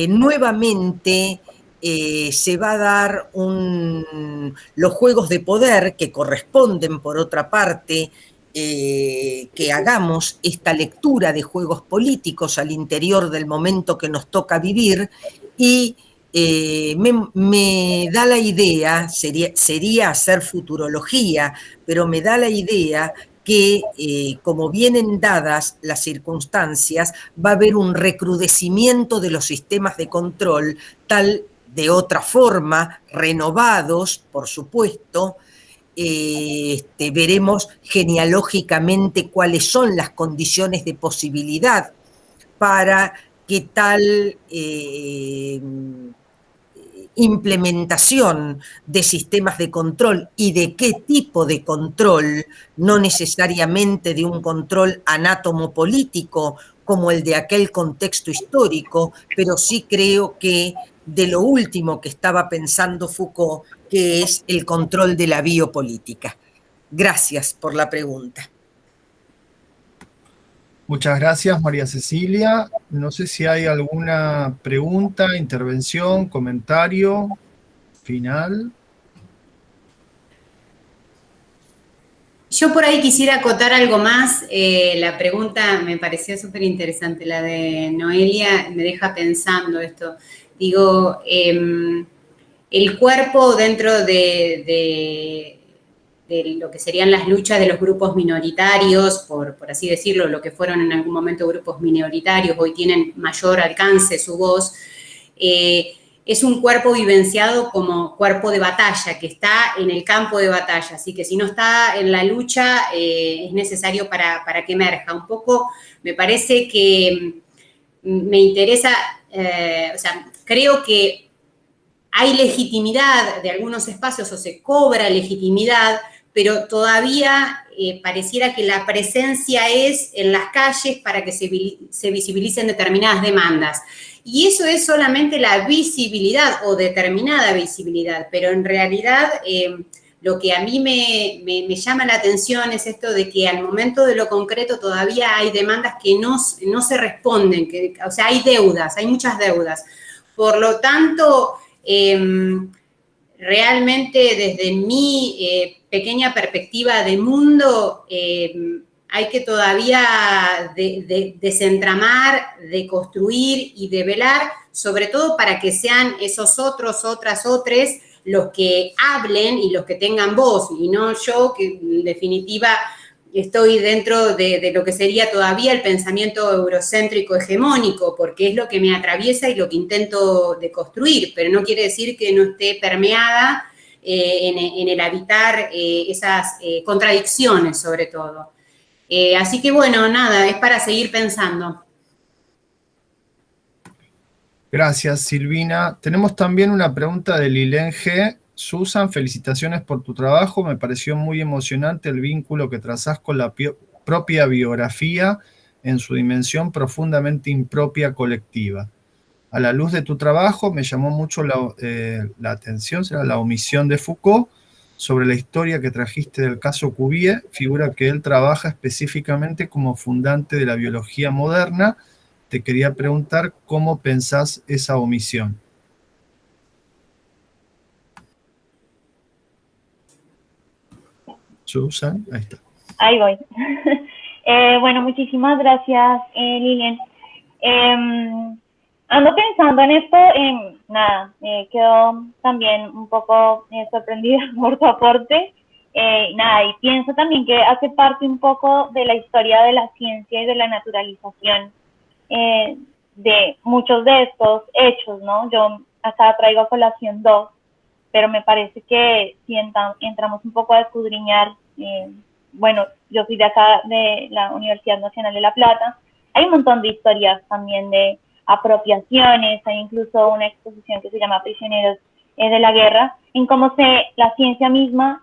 nuevamente se va a dar los juegos de poder que corresponden, por otra parte, que hagamos esta lectura de juegos políticos al interior del momento que nos toca vivir, y me da la idea, sería hacer futurología, pero me da la idea que como vienen dadas las circunstancias, va a haber un recrudecimiento de los sistemas de control, de otra forma, renovados, por supuesto. Veremos genealógicamente cuáles son las condiciones de posibilidad para que tal implementación de sistemas de control y de qué tipo de control, no necesariamente de un control anátomo-político como el de aquel contexto histórico, pero sí creo que de lo último que estaba pensando Foucault, que es el control de la biopolítica. Gracias por la pregunta. Muchas gracias, María Cecilia. No sé si hay alguna pregunta, intervención, comentario final. Yo por ahí quisiera acotar algo más. La pregunta me pareció súper interesante, la de Noelia, me deja pensando esto. Digo, el cuerpo dentro de lo que serían las luchas de los grupos minoritarios, por así decirlo, lo que fueron en algún momento grupos minoritarios, hoy tienen mayor alcance su voz, es un cuerpo vivenciado como cuerpo de batalla, que está en el campo de batalla, así que si no está en la lucha, es necesario para que emerja. Un poco me parece que me interesa, o sea, creo que hay legitimidad de algunos espacios o se cobra legitimidad, pero todavía pareciera que la presencia es en las calles para que se visibilicen determinadas demandas. Y eso es solamente la visibilidad o determinada visibilidad, pero en realidad lo que a mí me llama la atención es esto de que al momento de lo concreto todavía hay demandas que no se responden, o sea, hay deudas, hay muchas deudas. Por lo tanto, realmente desde mi pequeña perspectiva de mundo, hay que todavía desentramar, de construir y de velar, sobre todo para que sean esos otros, otras, otres, los que hablen y los que tengan voz, y no yo, que en definitiva estoy dentro de lo que sería todavía el pensamiento eurocéntrico hegemónico, porque es lo que me atraviesa y lo que intento de construir, pero no quiere decir que no esté permeada en el habitar esas contradicciones, sobre todo. Así que bueno, nada, es para seguir pensando. Gracias, Silvina. Tenemos también una pregunta de Lilén G. Susan, felicitaciones por tu trabajo. Me pareció muy emocionante el vínculo que trazás con la propia biografía en su dimensión profundamente impropia colectiva. A la luz de tu trabajo me llamó mucho la atención, será la omisión de Foucault sobre la historia que trajiste del caso Cuvier, figura que él trabaja específicamente como fundante de la biología moderna. Te quería preguntar cómo pensás esa omisión. Susan, ahí está. Ahí voy. Bueno, muchísimas gracias, Lilian. Ando pensando en esto, quedo también un poco sorprendida por tu aporte. Y pienso también que hace parte un poco de la historia de la ciencia y de la naturalización de muchos de estos hechos, ¿no? Yo acá traigo a colación dos, pero me parece que si entramos un poco a escudriñar, bueno, yo soy de acá, de la Universidad Nacional de La Plata, hay un montón de historias también de apropiaciones, hay incluso una exposición que se llama Prisioneros de la Guerra, en cómo la ciencia misma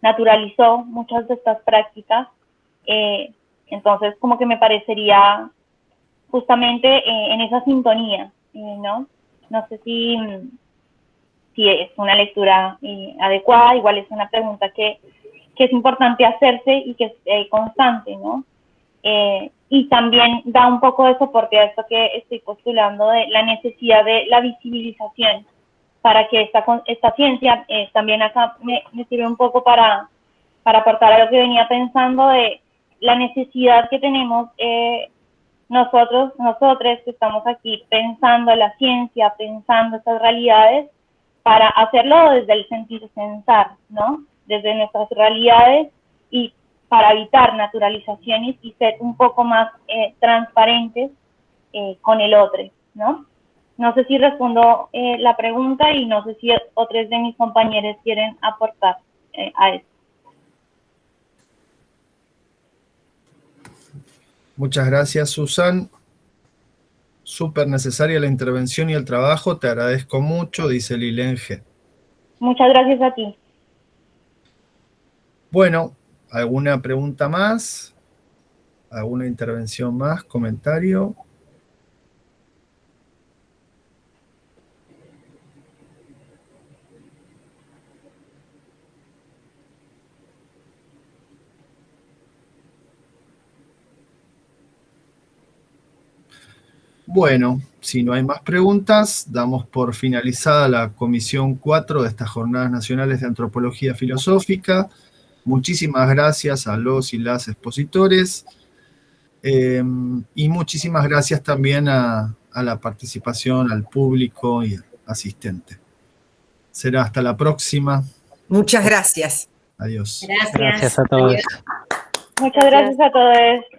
naturalizó muchas de estas prácticas. Entonces, como que me parecería justamente en esa sintonía, ¿no? No sé si es una lectura adecuada, igual es una pregunta que es importante hacerse y que es constante, ¿no? Y también da un poco de soporte a esto que estoy postulando de la necesidad de la visibilización, para que esta ciencia también acá me sirve un poco para aportar a lo que venía pensando de la necesidad que tenemos nosotros que estamos aquí pensando la ciencia, pensando estas realidades, para hacerlo desde el sentir pensar, ¿no? Desde nuestras realidades y para evitar naturalizaciones y ser un poco más transparentes con el otro, ¿no? No sé si respondo la pregunta y no sé si otros de mis compañeros quieren aportar a eso. Muchas gracias, Susan. Súper necesaria la intervención y el trabajo. Te agradezco mucho, dice Lilén G. Muchas gracias a ti. Bueno, ¿alguna pregunta más? ¿Alguna intervención más? ¿Comentario? Bueno, si no hay más preguntas, damos por finalizada la Comisión 4 de estas Jornadas Nacionales de Antropología Filosófica. Muchísimas gracias a los y las expositores y muchísimas gracias también a la participación, al público y asistente. Será hasta la próxima. Muchas gracias. Adiós. Gracias. Gracias a todos. Muchas gracias a todos.